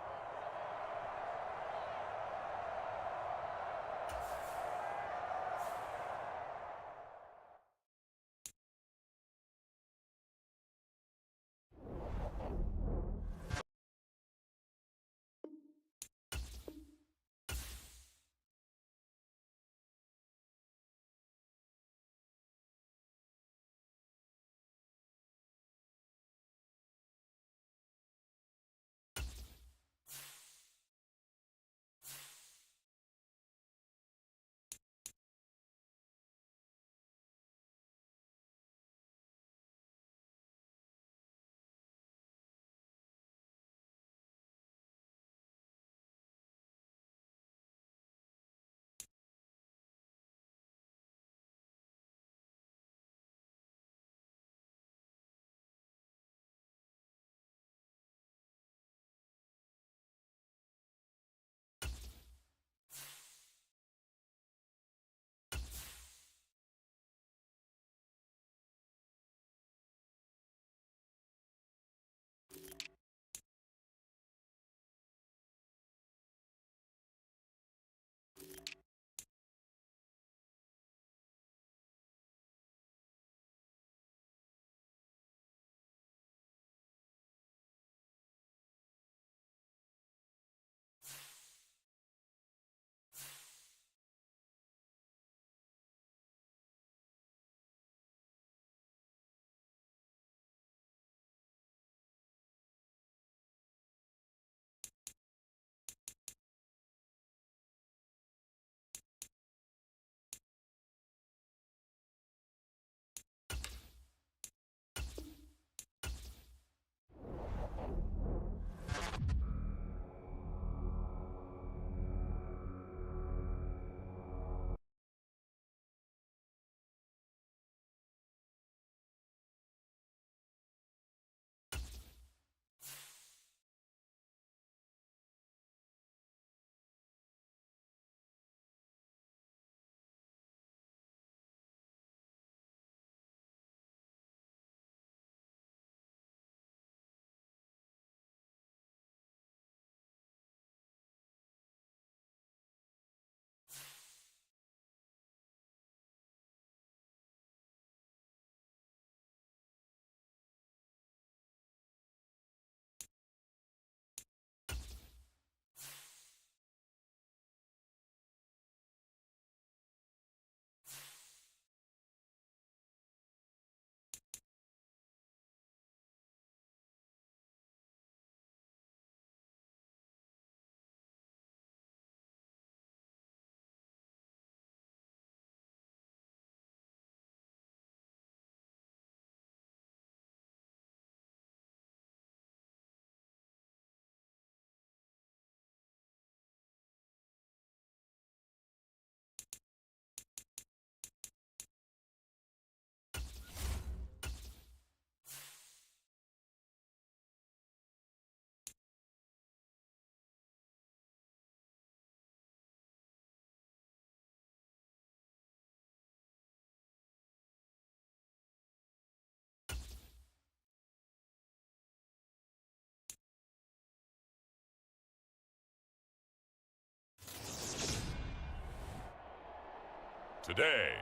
Today,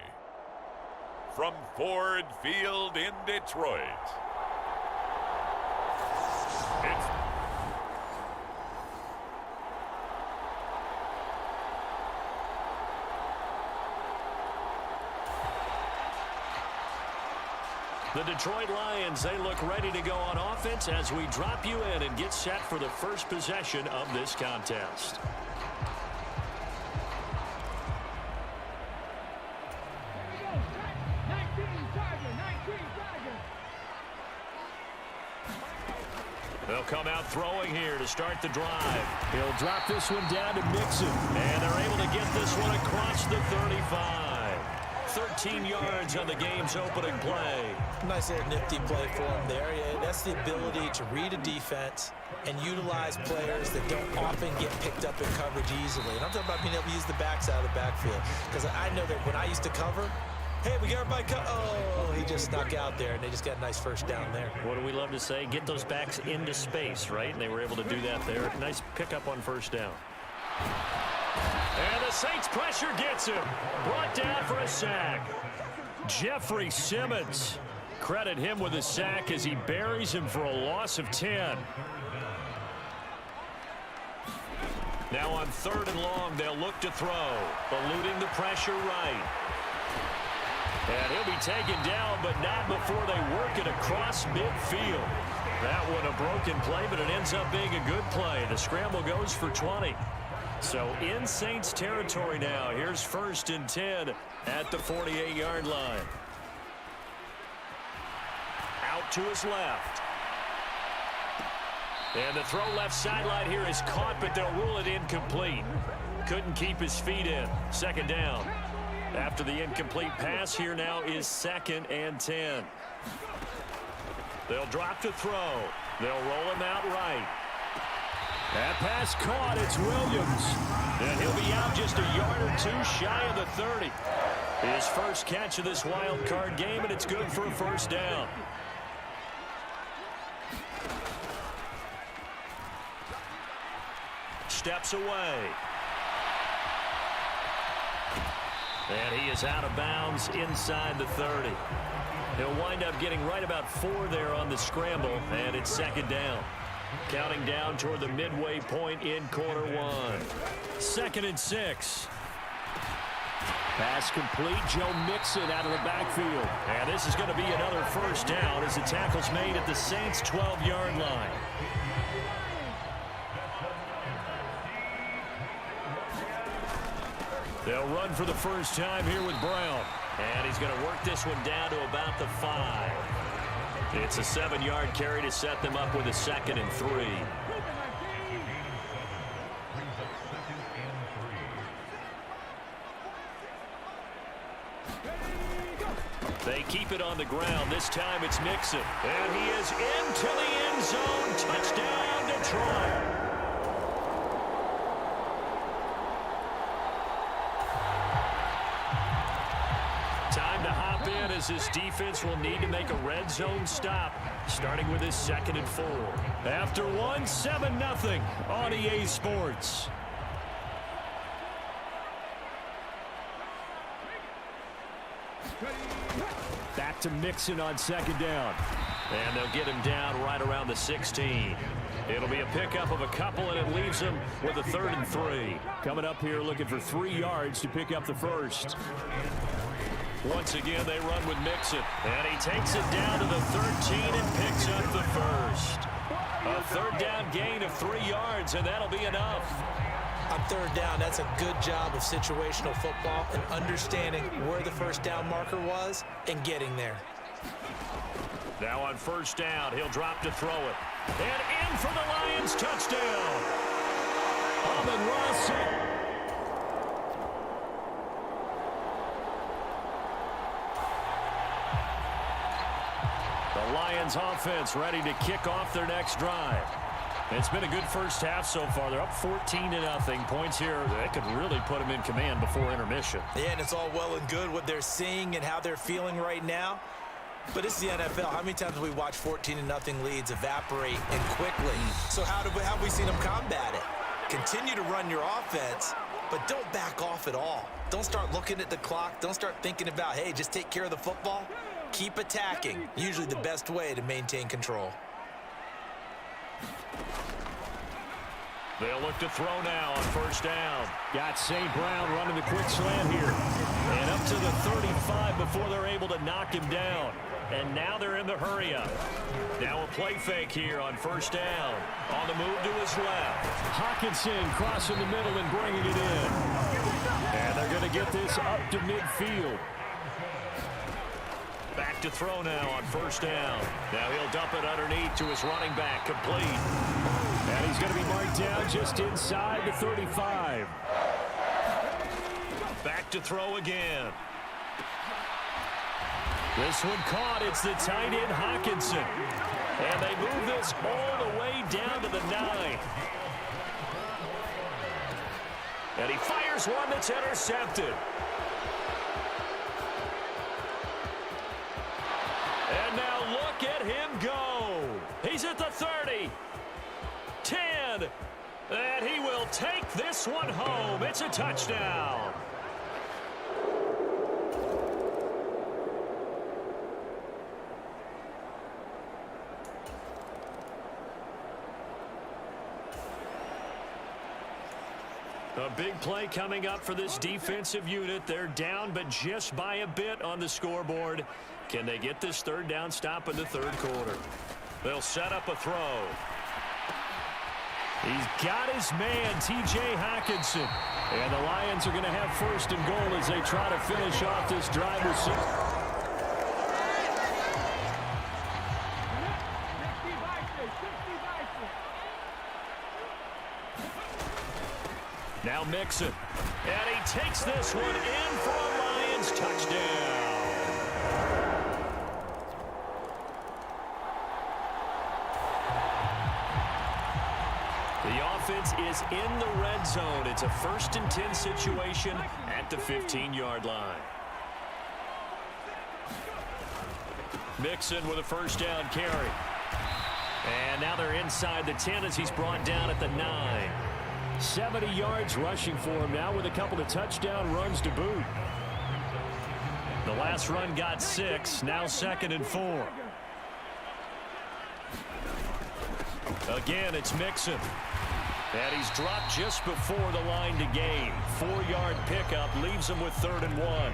from Ford Field in Detroit, it's the Detroit Lions. They look ready to go on offense as we drop you in and get set for the first possession of this contest. They'll come out throwing here to start the drive. He'll drop this one down to Mixon. And they're able to get this one across the 35. 13 yards on the game's opening play. Nice little nifty play for him there. Yeah, that's the ability to read a defense and utilize players that don't often get picked up in coverage easily. And I'm talking about being able to use the backs out of the backfield. Because I know that when I used to cover, hey, we got everybody oh, he just snuck out there, and they just got a nice first down there. What do we love to say? Get those backs into space, right? And they were able to do that there. Nice pickup on first down. And the Saints pressure gets him. Brought down for a sack. Jeffrey Simmons. Credit him with a sack as he buries him for a loss of 10. Now on 3rd and long, they'll look to throw. Eluding the pressure right. And he'll be taken down, but not before they work it across midfield. That one a broken play, but it ends up being a good play. The scramble goes for 20. So in Saints territory now. Here's 1st and 10 at the 48-yard line. Out to his left. And the throw left sideline here is caught, but they'll rule it incomplete. Couldn't keep his feet in. 2nd down. After the incomplete pass, here now is 2nd and 10. They'll drop to throw. They'll roll him out right. That pass caught. It's Williams. And he'll be out just a yard or two shy of the 30. His first catch of this wild card game, and it's good for a 1st down. Steps away. And he is out of bounds inside the 30. He'll wind up getting right about 4 there on the scramble, and it's 2nd down. Counting down toward the midway point in quarter 1. 2nd and 6. Pass complete. Joe Mixon out of the backfield. And this is going to be another 1st down as the tackle's made at the Saints' 12-yard line. They'll run for the first time here with Brown. And he's going to work this one down to about the 5. It's a 7-yard carry to set them up with a 2nd and 3. They keep it on the ground. This time it's Mixon. And he is into the end zone. Touchdown, Detroit. Time to hop in as this defense will need to make a red zone stop, starting with his 2nd and 4. After one, 7-0 on EA Sports. Back to Mixon on 2nd down. And they'll get him down right around the 16. It'll be a pickup of a couple, and it leaves them with a 3rd and 3. Coming up here looking for 3 yards to pick up the 1st. Once again, they run with Mixon. And he takes it down to the 13 and picks up the 1st. A 3rd down gain of 3 yards, and that'll be enough. On 3rd down, that's a good job of situational football and understanding where the 1st down marker was and getting there. Now on 1st down, he'll drop to throw it. And in for the Lions touchdown. Amon-Ra. The Lions offense ready to kick off their next drive. It's been a good first half so far. They're up 14-0. Points here, that could really put them in command before intermission. Yeah, and it's all well and good what they're seeing and how they're feeling right now. But it's the NFL. How many times have we watched 14-0 leads evaporate and quickly? So how have we seen them combat it? Continue to run your offense, but don't back off at all. Don't start looking at the clock. Don't start thinking about, hey, just take care of the football. Keep attacking. Usually the best way to maintain control. They'll look to throw now on first down. Got St. Brown running the quick slant here. And up to the 35 before they're able to knock him down. And now they're in the hurry up. Now a play fake here on first down. On the move to his left. Hawkinson crossing the middle and bringing it in. And they're going to get this up to midfield. Back to throw now on first down. Now he'll dump it underneath to his running back, complete. And he's going to be marked down just inside the 35. Back to throw again. This one caught. It's the tight end Hawkinson. And they move this all the way down to the 9. And he fires one that's intercepted. And now look at him go. He's at the 30. 10. And he will take this one home. It's a touchdown. A big play coming up for this defensive unit. They're down, but just by a bit on the scoreboard. Can they get this third down stop in the third quarter? They'll set up a throw. He's got his man, T.J. Hawkinson. And the Lions are going to have first and goal as they try to finish off this drive with 6. Now Mixon. And he takes this one in for a Lions touchdown. The offense is in the red zone. It's a 1st and 10 situation at the 15-yard line. Mixon with a first down carry. And now they're inside the 10 as he's brought down at the 9. 70 yards rushing for him now with a couple of touchdown runs to boot. The last run got 6, now 2nd and 4. Again, it's Mixon. And he's dropped just before the line to gain. 4-yard pickup leaves him with 3rd and 1.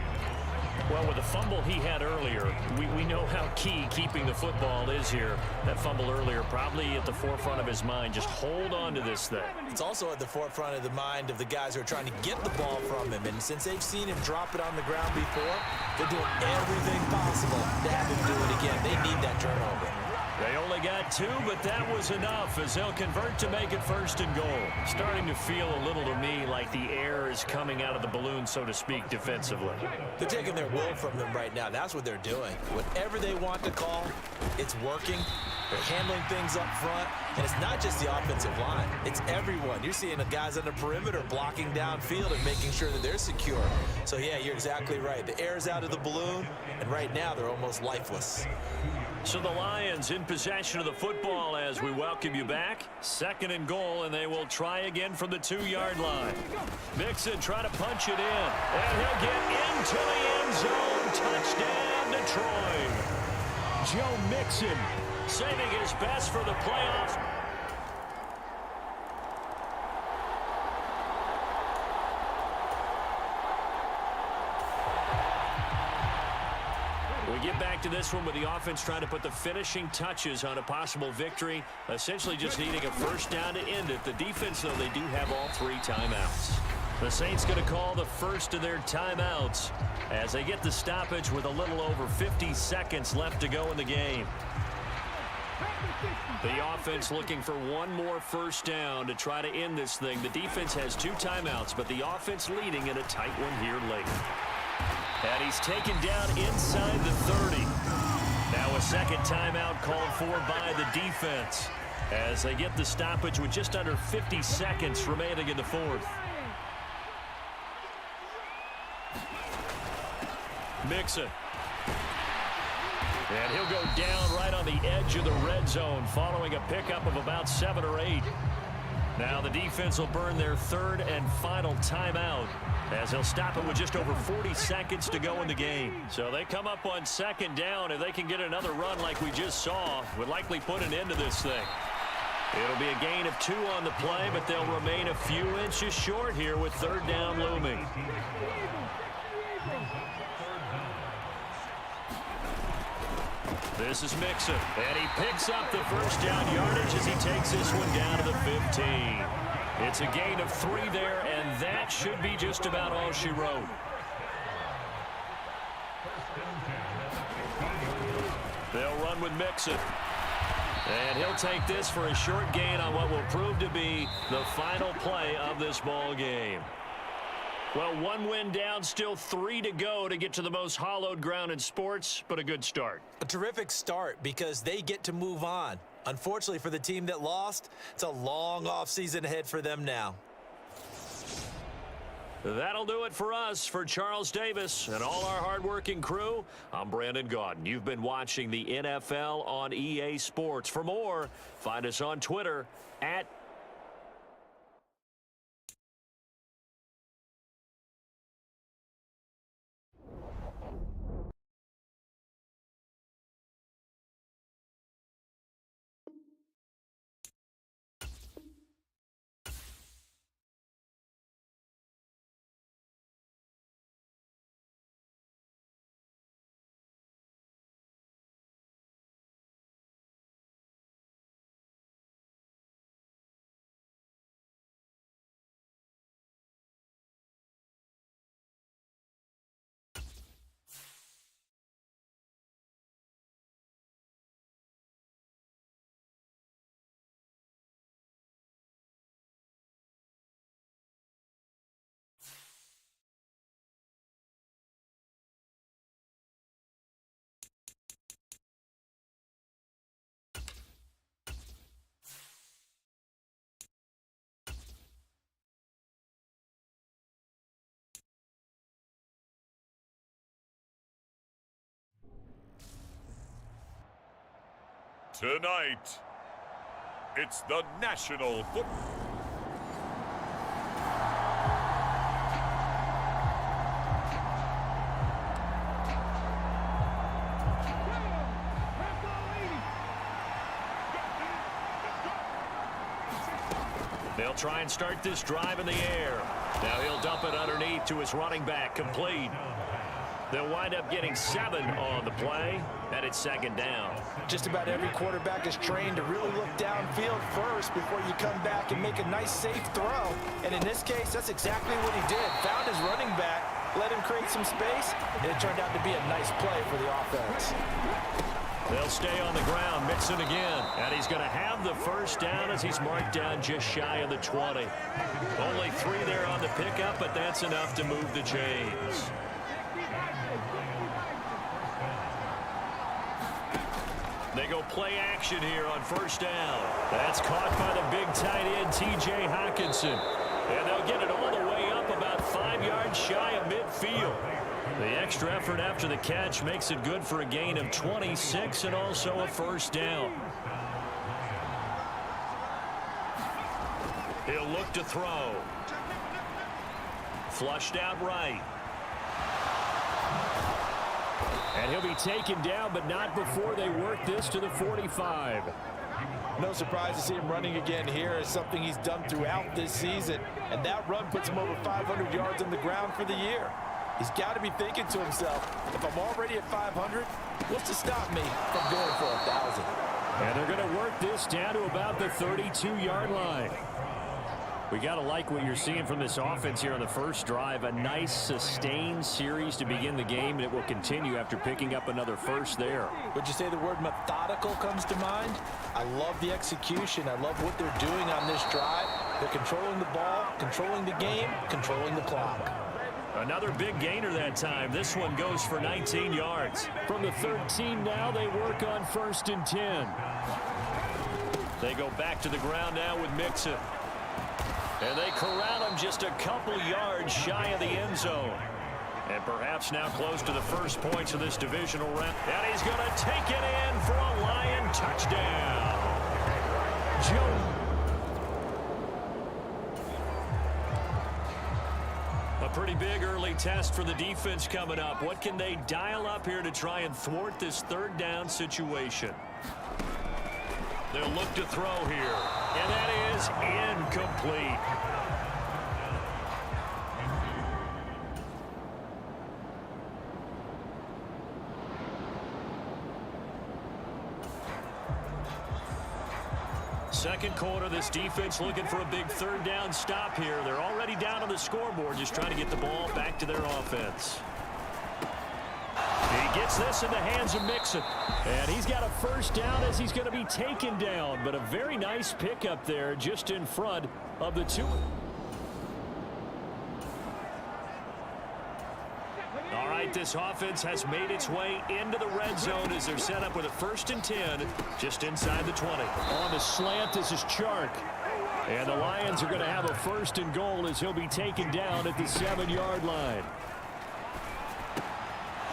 Well, with the fumble he had earlier, we know how key keeping the football is here. That fumble earlier probably at the forefront of his mind. Just hold on to this thing. It's also at the forefront of the mind of the guys who are trying to get the ball from him. And since they've seen him drop it on the ground before, they're doing everything possible to have him do it again. They need that turnover. They only got 2, but that was enough as they'll convert to make it 1st and goal. Starting to feel a little to me like the air is coming out of the balloon, so to speak, defensively. They're taking their will from them right now. That's what they're doing. Whatever they want to call, it's working. They're handling things up front. And it's not just the offensive line. It's everyone. You're seeing the guys on the perimeter blocking downfield and making sure that they're secure. So, yeah, you're exactly right. The air's out of the balloon, and right now they're almost lifeless. So the Lions in possession of the football as we welcome you back. 2nd and goal, and they will try again from the 2-yard line. Mixon trying to punch it in, and he'll get into the end zone. Touchdown, Detroit. Joe Mixon saving his best for the playoffs. We get back to this one with the offense trying to put the finishing touches on a possible victory, essentially just needing a first down to end it. The defense, though, they do have all 3 timeouts. The Saints going to call the first of their timeouts as they get the stoppage with a little over 50 seconds left to go in the game. The offense looking for one more first down to try to end this thing. The defense has 2 timeouts, but the offense leading in a tight one here late. And he's taken down inside the 30. Now a second timeout called for by the defense as they get the stoppage with just under 50 seconds remaining in the 4th. Mixon. And he'll go down right on the edge of the red zone following a pickup of about 7 or 8. Now the defense will burn their third and final timeout as they'll stop it with just over 40 seconds to go in the game. So they come up on second down. If they can get another run like we just saw, would likely put an end to this thing. It'll be a gain of 2 on the play, but they'll remain a few inches short here with third down looming. This is Mixon, and he picks up the first down yardage as he takes this one down to the 15. It's a gain of 3 there, and that should be just about all she wrote. They'll run with Mixon. And he'll take this for a short gain on what will prove to be the final play of this ball game. Well, 1 win down, still 3 to go to get to the most hallowed ground in sports, but a good start. A terrific start because they get to move on. Unfortunately for the team that lost, it's a long offseason ahead for them now. That'll do it for us. For Charles Davis and all our hardworking crew, I'm Brandon Gaudin. You've been watching the NFL on EA Sports. For more, find us on Twitter at Tonight, it's the National Football. They'll try and start this drive in the air. Now he'll dump it underneath to his running back, complete. They'll wind up getting 7 on the play, and it's second down. Just about every quarterback is trained to really look downfield first before you come back and make a nice, safe throw. And in this case, that's exactly what he did. Found his running back, let him create some space, and it turned out to be a nice play for the offense. They'll stay on the ground, Mixon again. And he's going to have the first down as he's marked down just shy of the 20. Only 3 there on the pickup, but that's enough to move the chains. They go play action here on first down. That's caught by the big tight end, T.J. Hockenson. And they'll get it all the way up about 5 yards shy of midfield. The extra effort after the catch makes it good for a gain of 26 and also a first down. He'll look to throw. Flushed out right. And he'll be taken down, but not before they work this to the 45. No surprise to see him running again here. It's something he's done throughout this season. And that run puts him over 500 yards on the ground for the year. He's got to be thinking to himself, if I'm already at 500, what's to stop me from going for 1,000? And they're going to work this down to about the 32-yard line. We got to like what you're seeing from this offense here on the first drive. A nice, sustained series to begin the game, and it will continue after picking up another first there. Would you say the word methodical comes to mind? I love the execution. I love what they're doing on this drive. They're controlling the ball, controlling the game, controlling the clock. Another big gainer that time. This one goes for 19 yards. From the 13 now, they work on 1st and 10. They go back to the ground now with Mixon. And they corral him just a couple yards shy of the end zone. And perhaps now close to the first points of this divisional round. And he's going to take it in for a Lion touchdown. pretty big early test for the defense coming up. What can they dial up here to try and thwart this third down situation? They'll look to throw here, and that is incomplete. Second quarter, this defense looking for a big third down stop here. They're already down on the scoreboard, just trying to get the ball back to their offense. He gets this in the hands of Mixon. And he's got a first down as he's going to be taken down. But a very nice pickup there just in front of the two. All right, this offense has made its way into the red zone as they're set up with a 1st and 10 just inside the 20. On the slant, this is Chark. And the Lions are going to have a 1st and goal as he'll be taken down at the 7-yard line.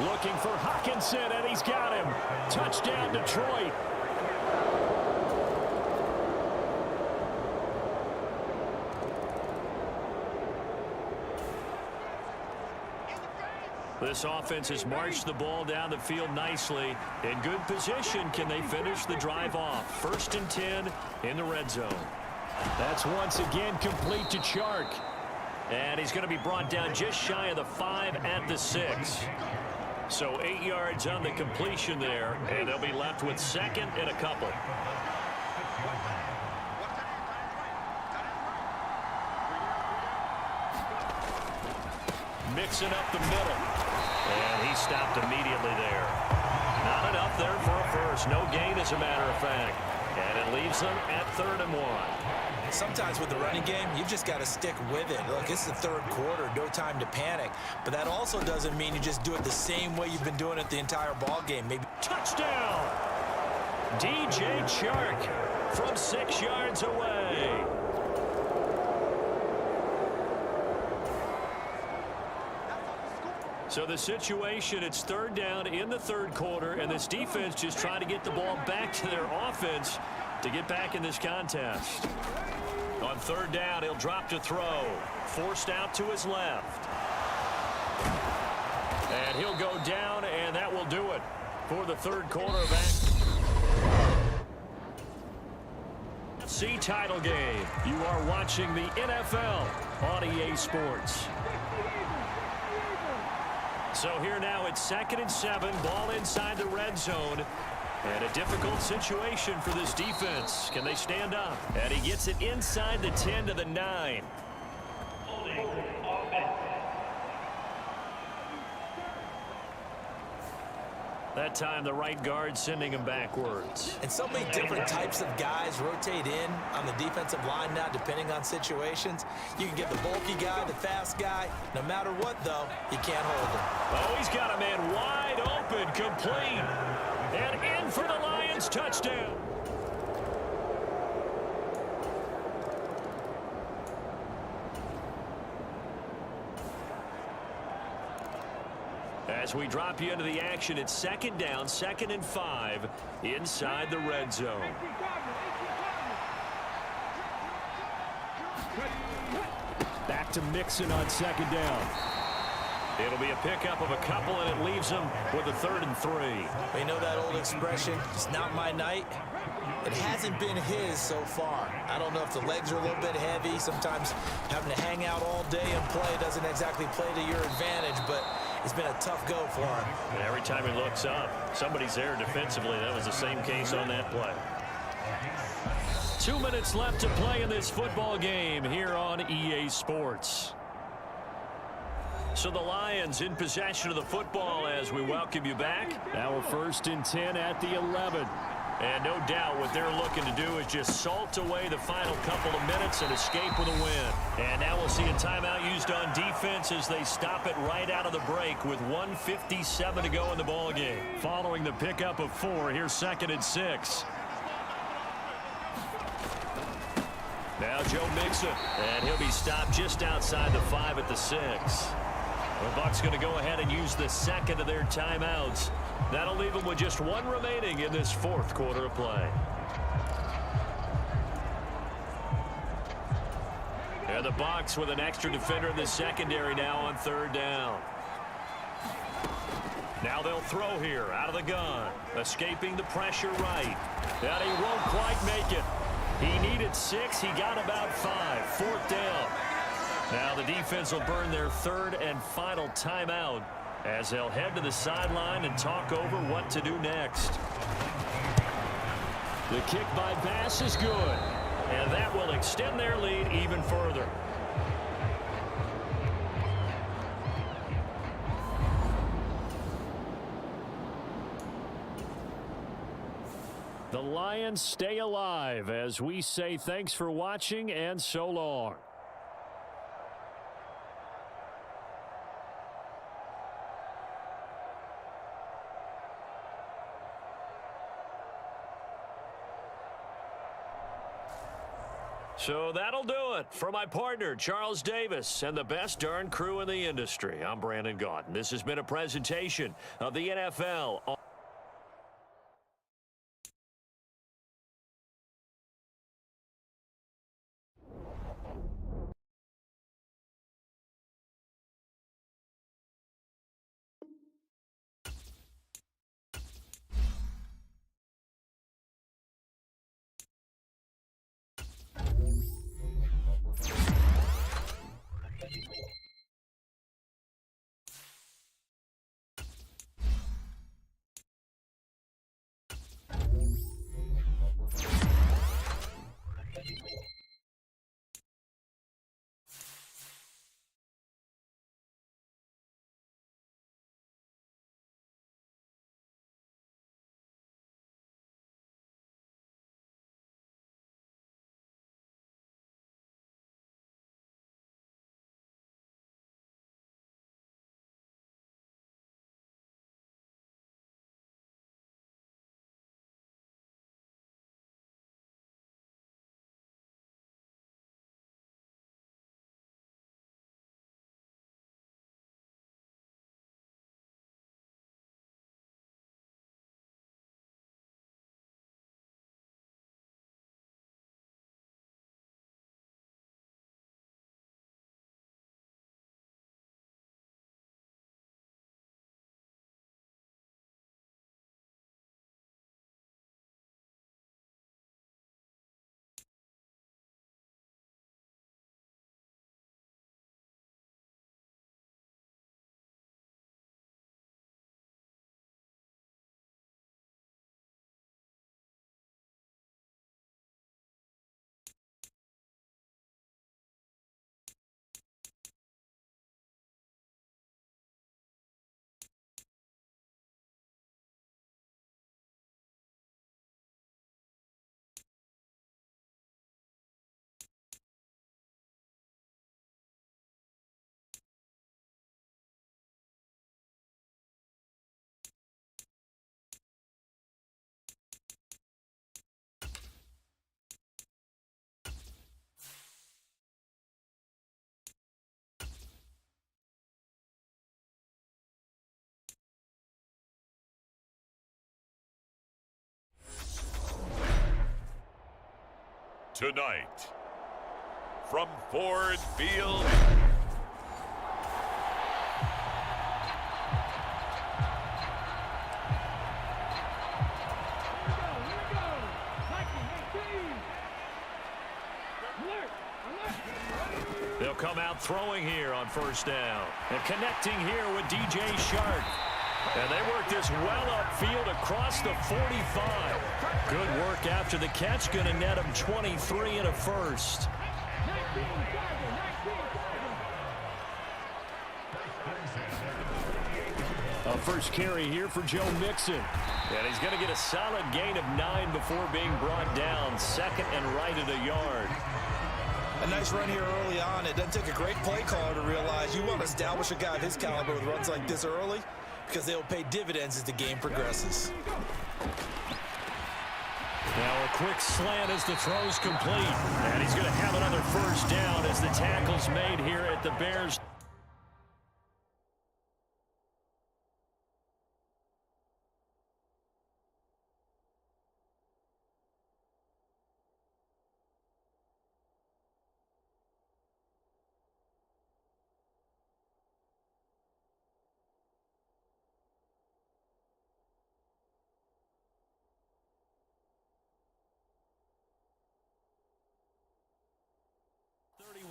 Looking for Hawkinson, and he's got him. Touchdown, Detroit. This offense has marched the ball down the field nicely. In good position, can they finish the drive off? 1st and 10 in the red zone. That's once again complete to Chark. And he's going to be brought down just shy of the 5 at the 6. So 8 yards on the completion there, and they'll be left with 2nd and a couple. Mixing up the middle. And he stopped immediately there. Not enough there for a first. No gain, as a matter of fact. And it leaves them at 3rd and 1. Sometimes with the running game, you've just got to stick with it. Look, it's the 3rd quarter, no time to panic. But that also doesn't mean you just do it the same way you've been doing it the entire ball game. Maybe touchdown! DJ Chark from 6 yards away. So the situation, it's 3rd down in the 3rd quarter, and this defense just trying to get the ball back to their offense to get back in this contest. On 3rd down, he'll drop to throw. Forced out to his left. And he'll go down, and that will do it for the 3rd quarter of NFC title game. You are watching the NFL on EA Sports. So here now it's 2nd and 7, ball inside the red zone. And a difficult situation for this defense. Can they stand up? And he gets it inside the 10 to the 9. That time the right guard sending him backwards. And so many different types of guys rotate in on the defensive line now, depending on situations. You can get the bulky guy, the fast guy. No matter what, though, you can't hold him. Oh, he's got a man wide open, complete. And in for the Lions, touchdown. As we drop you into the action, it's 2nd down, 2nd and 5 inside the red zone. Back to Mixon on 2nd down. It'll be a pickup of a couple, and it leaves them with a 3rd and 3. You know that old expression, it's not my night? It hasn't been his so far. I don't know if the legs are a little bit heavy. Sometimes having to hang out all day and play doesn't exactly play to your advantage, but it's been a tough go for him. And every time he looks up, somebody's there defensively. That was the same case on that play. 2 minutes left to play in this football game here on EA Sports. So the Lions in possession of the football as we welcome you back. Now 1st and 10 at the 11. And no doubt what they're looking to do is just salt away the final couple of minutes and escape with a win. And now we'll see a timeout used on defense as they stop it right out of the break with 1:57 to go in the ball game. Following the pickup of 4, here's 2nd and 6. Now Joe Mixon, and he'll be stopped just outside the 5 at the 6. The Bucs going to go ahead and use the 2nd of their timeouts. That'll leave them with just 1 remaining in this 4th quarter of play. And the Bucs with an extra defender in the secondary now on third down. Now they'll throw here out of the gun. Escaping the pressure right. And he won't quite make it. He needed 6. He got about 5. Fourth down. Now the defense will burn their third and final timeout as they'll head to the sideline and talk over what to do next. The kick by Bass is good. And that will extend their lead even further. The Lions stay alive as we say thanks for watching and so long. So that'll do it for my partner, Charles Davis, and the best darn crew in the industry. I'm Brandon Gaudin. This has been a presentation of the NFL. Tonight, from Ford Field, they'll come out throwing here on first down. And connecting here with DJ Shark. And they work this well upfield across the 45. Good work after the catch. Going to net him 23 and a first. A first carry here for Joe Mixon. And he's going to get a solid gain of 9 before being brought down. Second and right at a yard. A nice run here early on. It doesn't take a great play caller to realize you want to establish a guy of his caliber with runs like this early, because they'll pay dividends as the game progresses. Now a quick slant as the throw's complete. And he's going to have another first down as the tackle's made here at the Bears.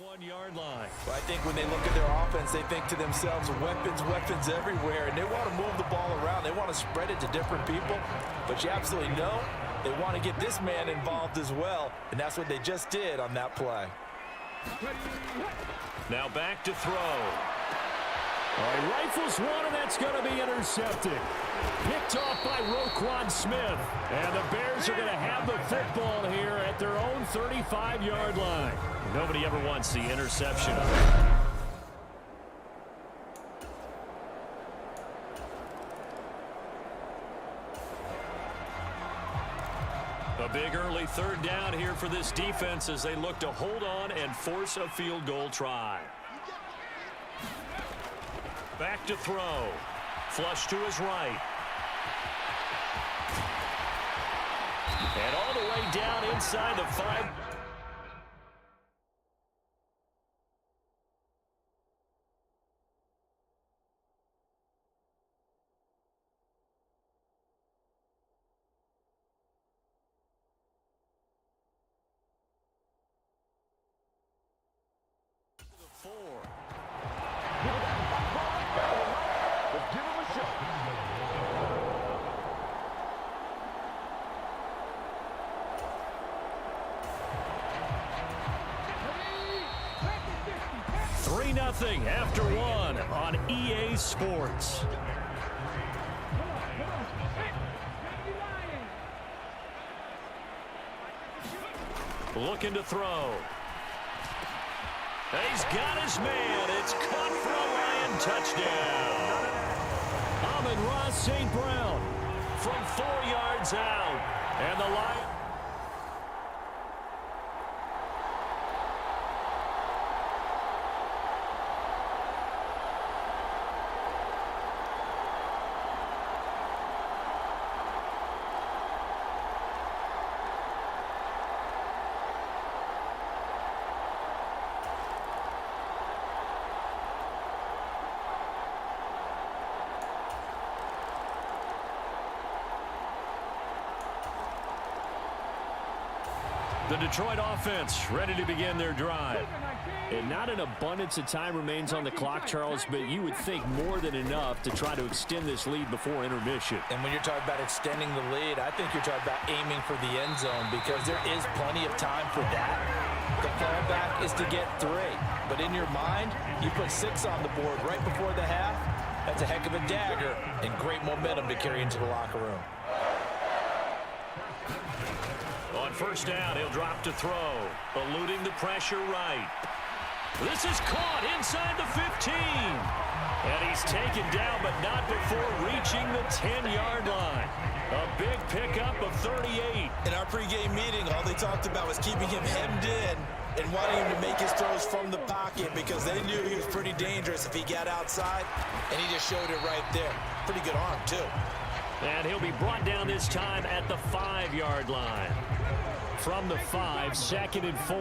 31-yard line. Well, I think when they look at their offense, they think to themselves, weapons, weapons everywhere, and they want to move the ball around. They want to spread it to different people, but you absolutely know they want to get this man involved as well, and that's what they just did on that play. Now back to throw. All right, rifles one, and that's going to be intercepted. Picked off by Roquan Smith. And the Bears are going to have the football here at their own 35-yard line. Nobody ever wants the interception. A big early third down here for this defense as they look to hold on and force a field goal try. Back to throw. Flush to his right. And all the way down inside the 5. Nothing after one on EA Sports. Looking to throw. He's got his man. It's caught for a Lion touchdown. Amon-Ra St. Brown from 4 yards out. And the Lions. The Detroit offense ready to begin their drive. And not an abundance of time remains on the clock, Charles, but you would think more than enough to try to extend this lead before intermission. And when you're talking about extending the lead, I think you're talking about aiming for the end zone because there is plenty of time for that. The fallback is to get 3. But in your mind, you put 6 on the board right before the half. That's a heck of a dagger and great momentum to carry into the locker room. On first down, he'll drop to throw, eluding the pressure right. This is caught inside the 15. And he's taken down, but not before reaching the 10-yard line. A big pickup of 38. In our pregame meeting, all they talked about was keeping him hemmed in and wanting him to make his throws from the pocket because they knew he was pretty dangerous if he got outside, and he just showed it right there. Pretty good arm, too. And he'll be brought down this time at the 5-yard line. From the 5, 2nd and 4.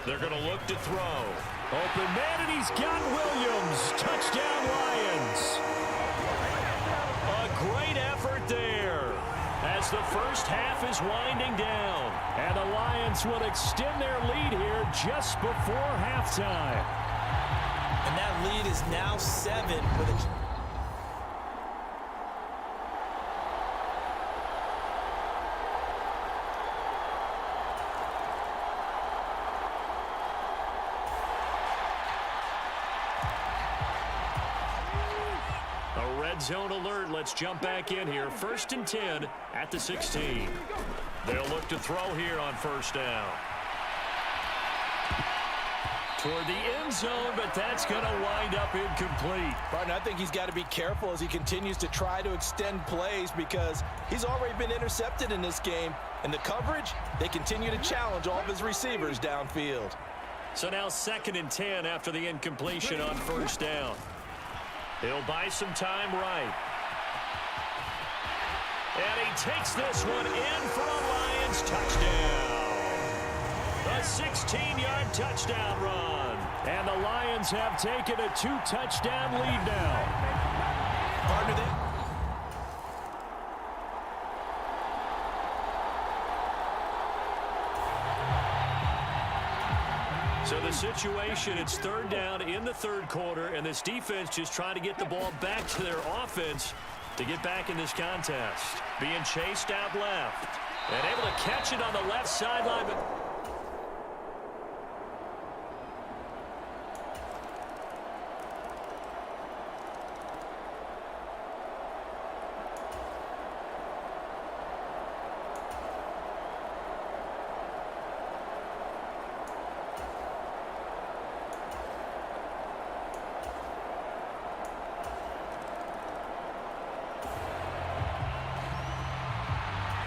They're going to look to throw. Open man, and he's got Williams. Touchdown, Lions. A great effort there as the first half is winding down. And the Lions will extend their lead here just before halftime. And that lead is now 7 with a... Zone alert. Let's jump back in here. 1st and 10 at the 16. They'll look to throw here on first down. Toward the end zone, but that's going to wind up incomplete. Barton, I think he's got to be careful as he continues to try to extend plays because he's already been intercepted in this game. And the coverage, they continue to challenge all of his receivers downfield. So now 2nd and 10 after the incompletion on first down. He'll buy some time right. And he takes this one in for a Lions touchdown. A 16-yard touchdown run. And the Lions have taken a 2-touchdown lead now. Partner, they... the situation, it's third down in the third quarter, and this defense just trying to get the ball back to their offense to get back in this contest. Being chased out left and able to catch it on the left sideline.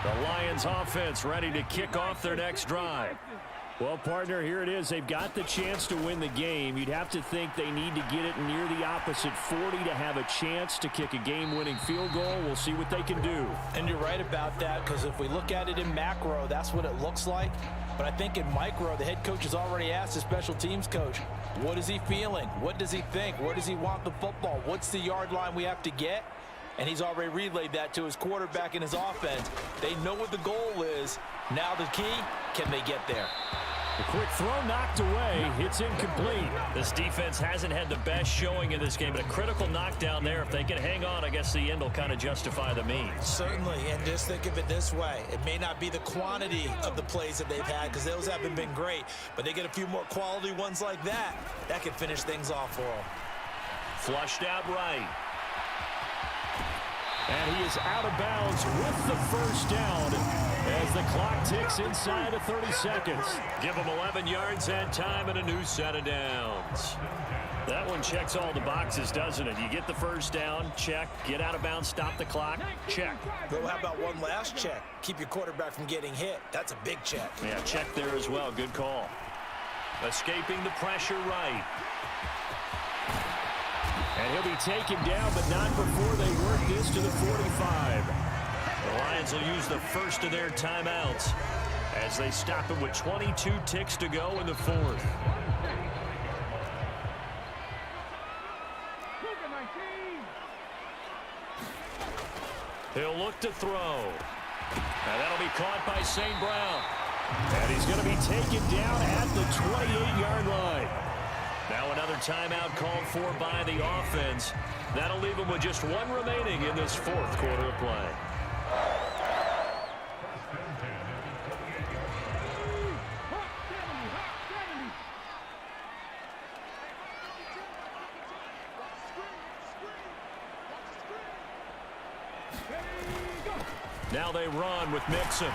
The Lions offense ready to kick off their next drive. Well, partner, here it is. They've got the chance to win the game. You'd have to think they need to get it near the opposite 40 to have a chance to kick a game-winning field goal. We'll see what they can do. And you're right about that, because if we look at it in macro, that's what it looks like. But I think in micro, the head coach has already asked the special teams coach, what is he feeling? What does he think? Where does he want the football? What's the yard line we have to get? And he's already relayed that to his quarterback and his offense. They know what the goal is. Now the key, can they get there? The quick throw knocked away. It's incomplete. This defense hasn't had the best showing in this game, but a critical knockdown there. If they can hang on, I guess the end will kind of justify the means. Certainly, and just think of it this way. It may not be the quantity of the plays that they've had, because those haven't been great, but they get a few more quality ones like that. That can finish things off for them. Flushed out right. And he is out of bounds with the first down as the clock ticks inside of 30 seconds. Give him 11 yards that time and a new set of downs. That one checks all the boxes, doesn't it? You get the first down, check. Get out of bounds, stop the clock, check. Well, how about one last check? Keep your quarterback from getting hit. That's a big check. Yeah, check there as well. Good call. Escaping the pressure right. And he'll be taken down, but not before they work this to the 45. The Lions will use the first of their timeouts as they stop him with 22 ticks to go in the fourth. He'll look to throw. And that'll be caught by St. Brown. And he's going to be taken down at the 28-yard line. Now another timeout called for by the offense. That'll leave them with just one remaining in this fourth quarter of play. Now they run with Mixon.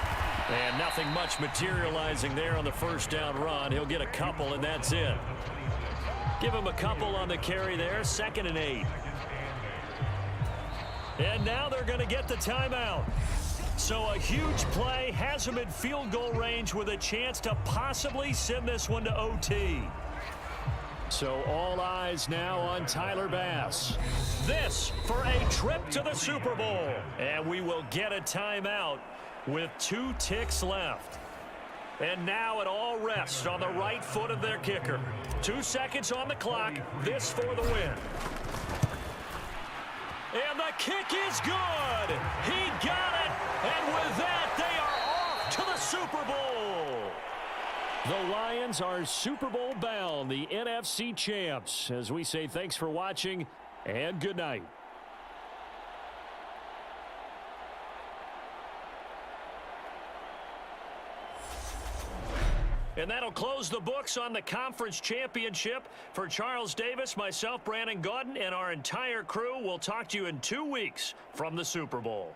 And nothing much materializing there on the first down run. He'll get a couple, and that's it. Give him a couple on the carry there, 2nd and 8. And now they're going to get the timeout. So a huge play has him in field goal range with a chance to possibly send this one to OT. So all eyes now on Tyler Bass. This for a trip to the Super Bowl. And we will get a timeout with 2 ticks left. And now it all rests on the right foot of their kicker. 2 seconds on the clock. This for the win. And the kick is good. He got it. And with that, they are off to the Super Bowl. The Lions are Super Bowl bound, the NFC champs. As we say thanks for watching and good night. And that'll close the books on the conference championship. For Charles Davis, myself, Brandon Gaudin, and our entire crew, we'll talk to you in 2 weeks from the Super Bowl.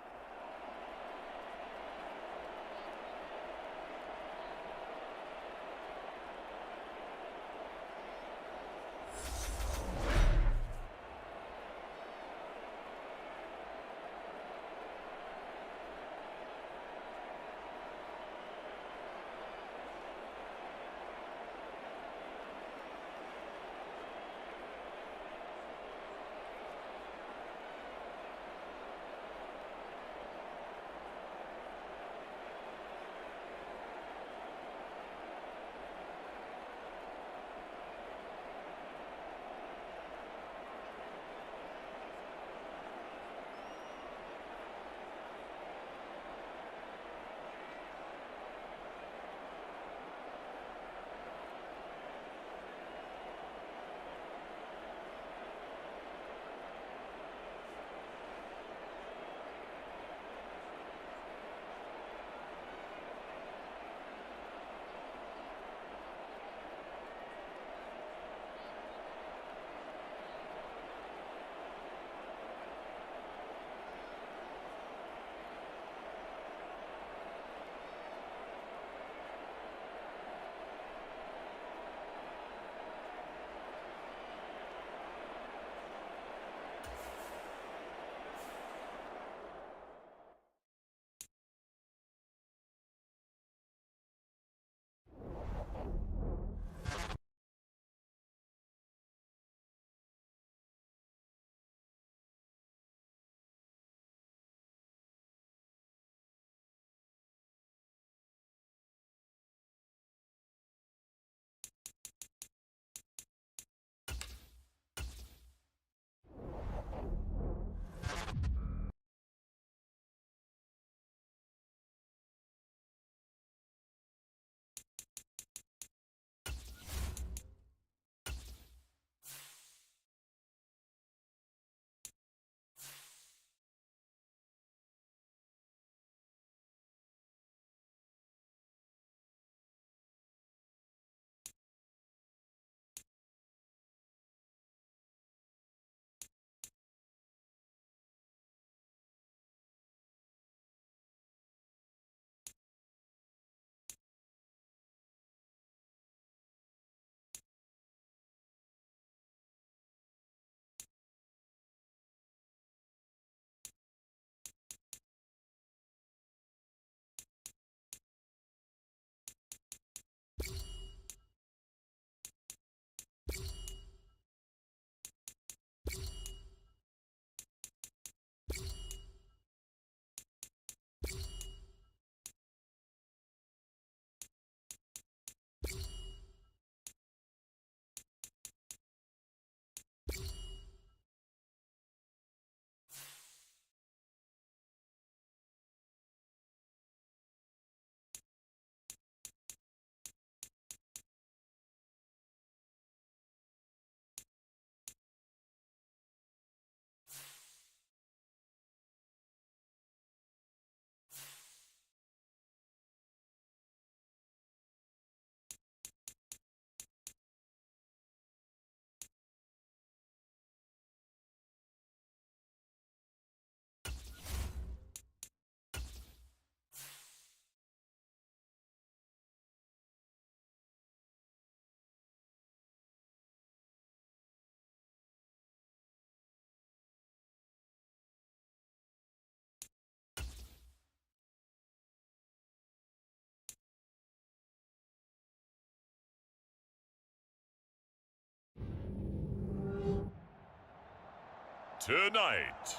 Tonight,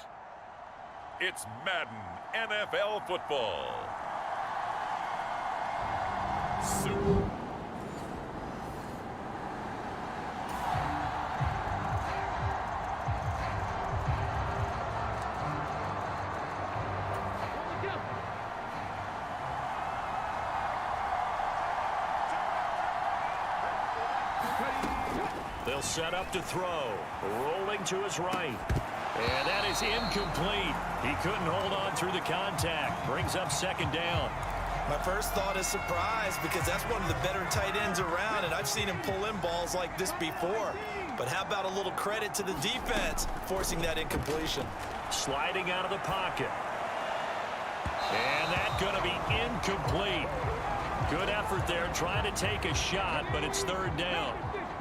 it's Madden NFL football. Super. They'll set up to throw. Rolling to his right. And that is incomplete. He couldn't hold on through the contact. Brings up second down. My first thought is surprise because that's one of the better tight ends around, and I've seen him pull in balls like this before. But how about a little credit to the defense forcing that incompletion? Sliding out of the pocket. And that's going to be incomplete. Good effort there trying to take a shot, but it's third down.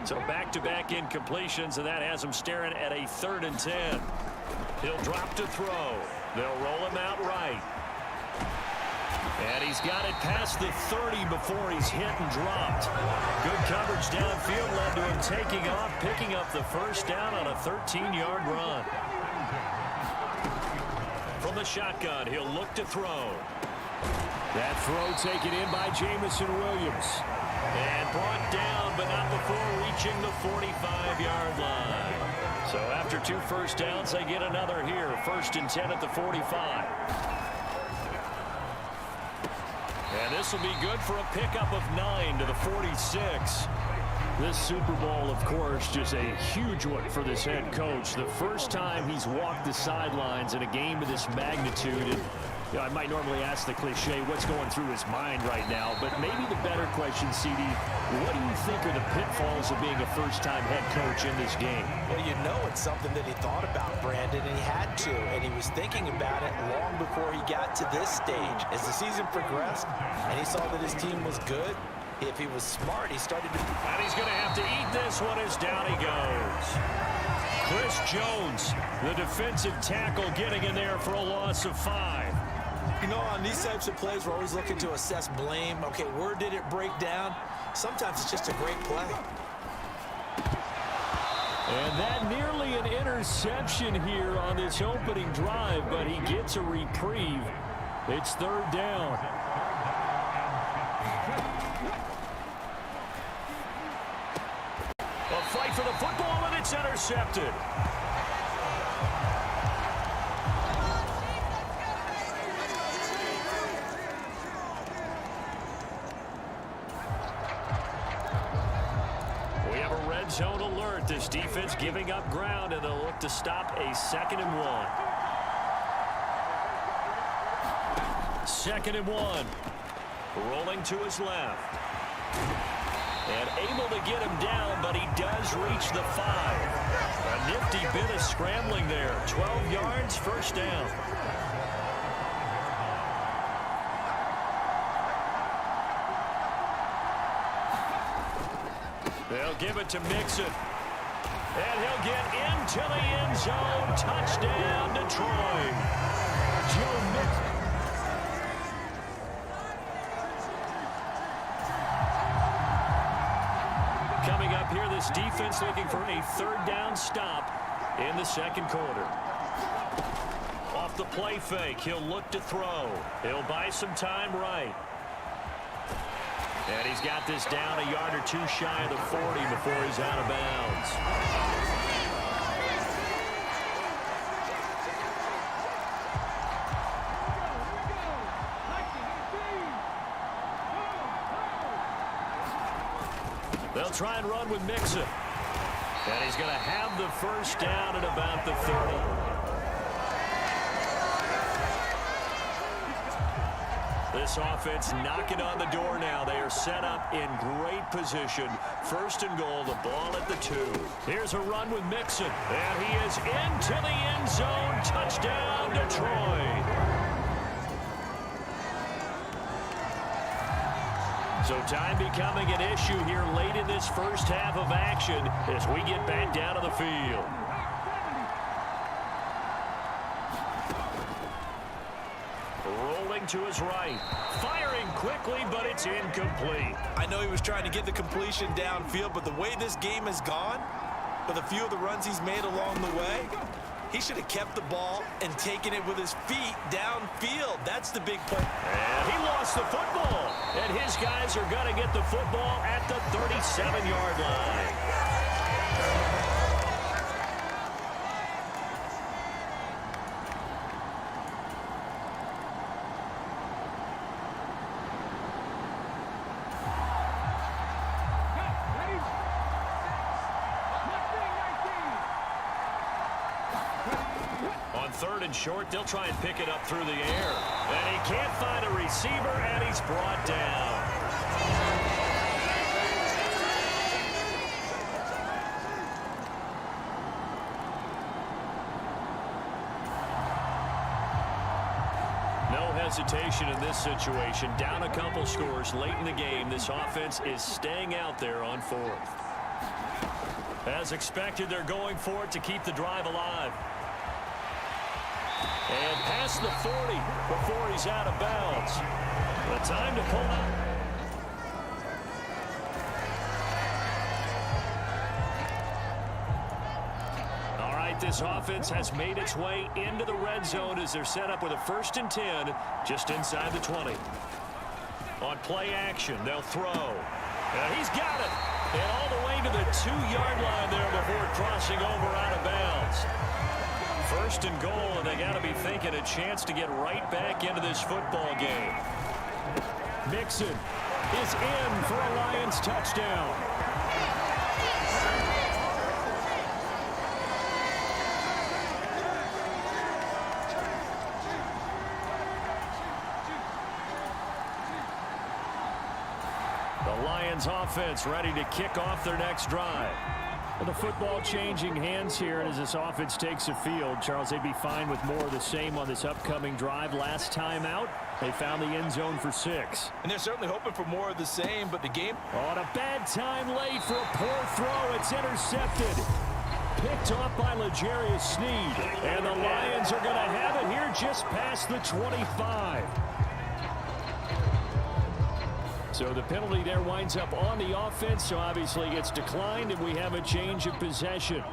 So back-to-back incompletions, and that has him staring at a 3rd and 10. He'll drop to throw. They'll roll him out right. And he's got it past the 30 before he's hit and dropped. Good coverage downfield led to him taking off, picking up the first down on a 13-yard run. From the shotgun, he'll look to throw. That throw taken in by Jamison Williams. And brought down, but not before reaching the 45-yard line. So after 2 first downs, they get another here. 1st and 10 at the 45. And this will be good for a pickup of 9 to the 46. This Super Bowl, of course, just a huge one for this head coach. The first time he's walked the sidelines in a game of this magnitude. And you know, I might normally ask the cliche, what's going through his mind right now? But maybe the better question, CD, what do you think are the pitfalls of being a first-time head coach in this game? Well, you know it's something that he thought about, Brandon, and he had to. And he was thinking about it long before he got to this stage. As the season progressed and he saw that his team was good, if he was smart, he started to... And he's going to have to eat this one as down he goes. Chris Jones, the defensive tackle, getting in there for a loss of 5. You know, on these types of plays, we're always looking to assess blame. Okay, where did it break down? Sometimes it's just a great play. And that nearly an interception here on this opening drive, but he gets a reprieve. It's 3rd down. A fight for the football, and it's intercepted. We have a red zone alert. This defense giving up ground, and they'll look to stop a 2nd and 1. 2nd and 1. Rolling to his left. And able to get him down, but he does reach the 5. A nifty bit of scrambling there. 12 yards, 1st down. They'll give it to Mixon. And he'll get into the end zone. Touchdown, Detroit. Joe Mixon. Coming up here, this defense looking for a 3rd down stop in the 2nd quarter. Off the play fake, he'll look to throw. He'll buy some time right. And he's got this down a yard or 2 shy of the 40 before he's out of bounds. They'll try and run with Mixon. And he's going to have the 1st down at about the 30. This offense knocking on the door now. They are set up in great position. 1st and goal, the ball at the 2. Here's a run with Mixon. And he is into the end zone. Touchdown, Detroit. So time becoming an issue here late in this first half of action as we get back down to the field. Rolling to his right. Firing quickly, but it's incomplete. I know he was trying to get the completion downfield, but the way this game has gone, with a few of the runs he's made along the way, He should have kept the ball and taken it with his feet downfield. That's the big point. And he lost the football. And his guys are going to get the football at the 37-yard line. Third and short, they'll try and pick it up through the air. And he can't find a receiver, and he's brought down. No hesitation in this situation. Down a couple scores late in the game. This offense is staying out there on fourth. As expected, they're going for it to keep the drive alive. And past the 40 before he's out of bounds. The time to pull out. All right, this offense has made its way into the red zone as they're set up with a 1st and 10 just inside the 20. On play action, they'll throw. And he's got it. And all the way to the 2-yard line there before crossing over out of bounds. 1st and goal, and they got to be thinking a chance to get right back into this football game. Mixon is in for a Lions touchdown. The Lions offense ready to kick off their next drive. The football changing hands here, and as this offense takes the field, Charles, they'd be fine with more of the same on this upcoming drive. Last time out, they found the end zone for 6. And they're certainly hoping for more of the same, but the game... On a bad time late for a poor throw. It's intercepted. Picked off by L'Jarius Sneed. And the Lions are going to have it here just past the 25. So the penalty there winds up on the offense, so obviously it's declined, and we have a change of possession.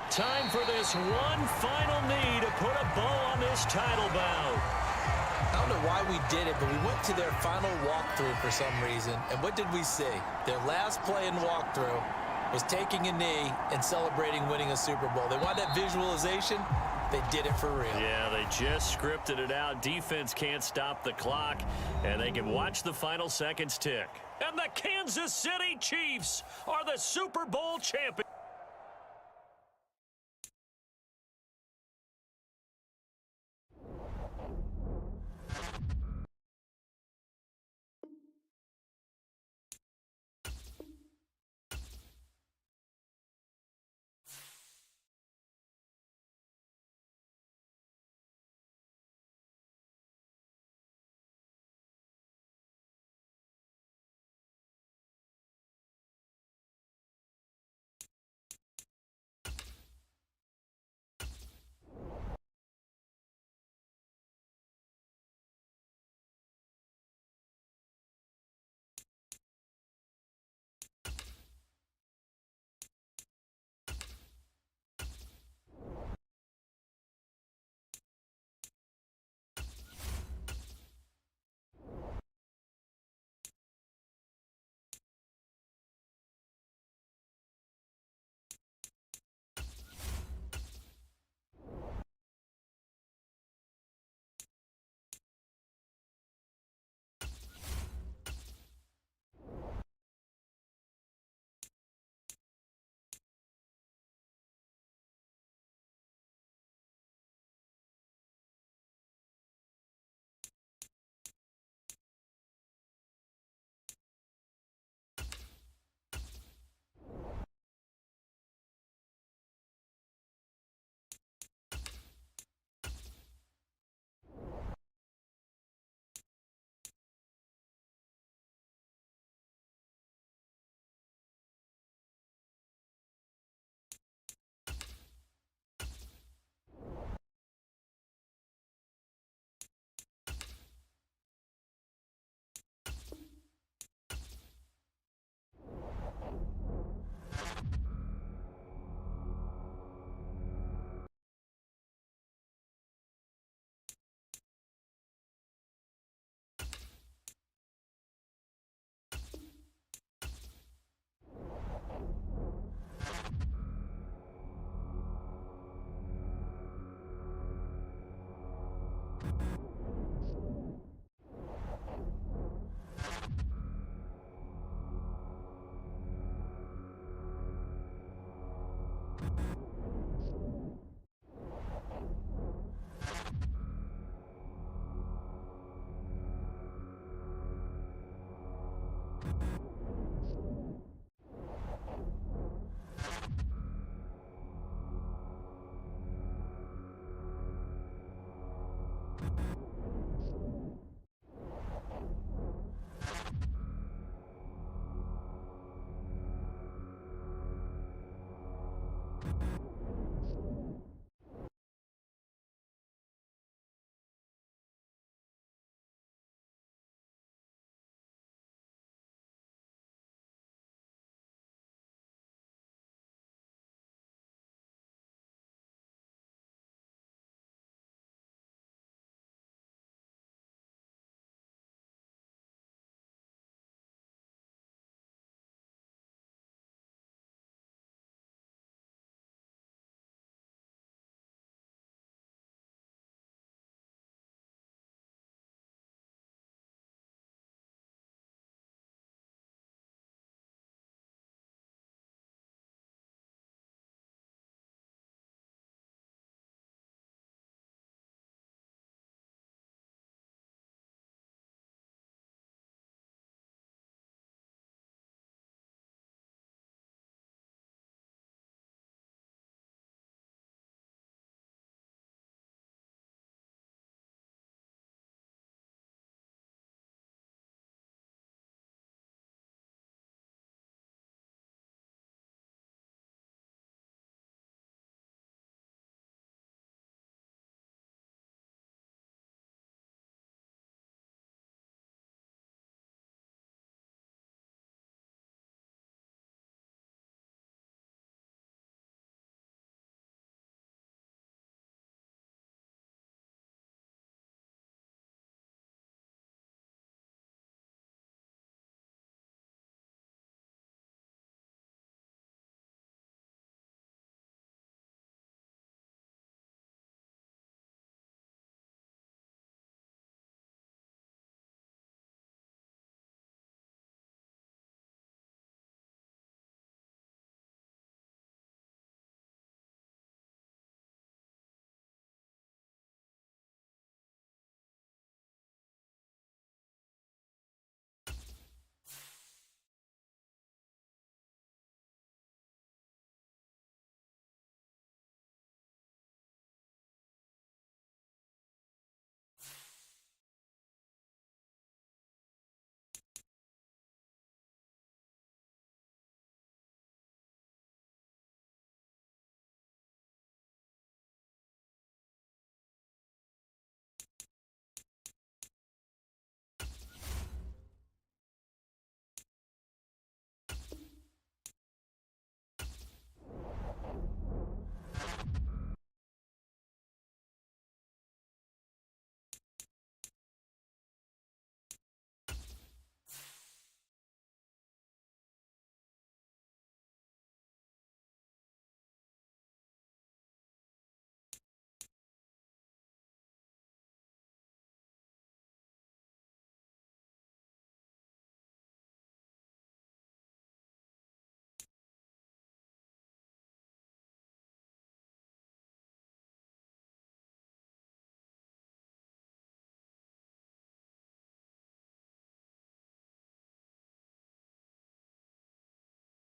Time for this one final knee to put a bow on this title bout. I don't know why we did it, but we went to their final walkthrough for some reason, and what did we see? Their last play in walkthrough was taking a knee and celebrating winning a Super Bowl. They want that visualization. They did it for real. Yeah, they just scripted it out. Defense can't stop the clock, and they can watch the final seconds tick. And the Kansas City Chiefs are the Super Bowl champions. You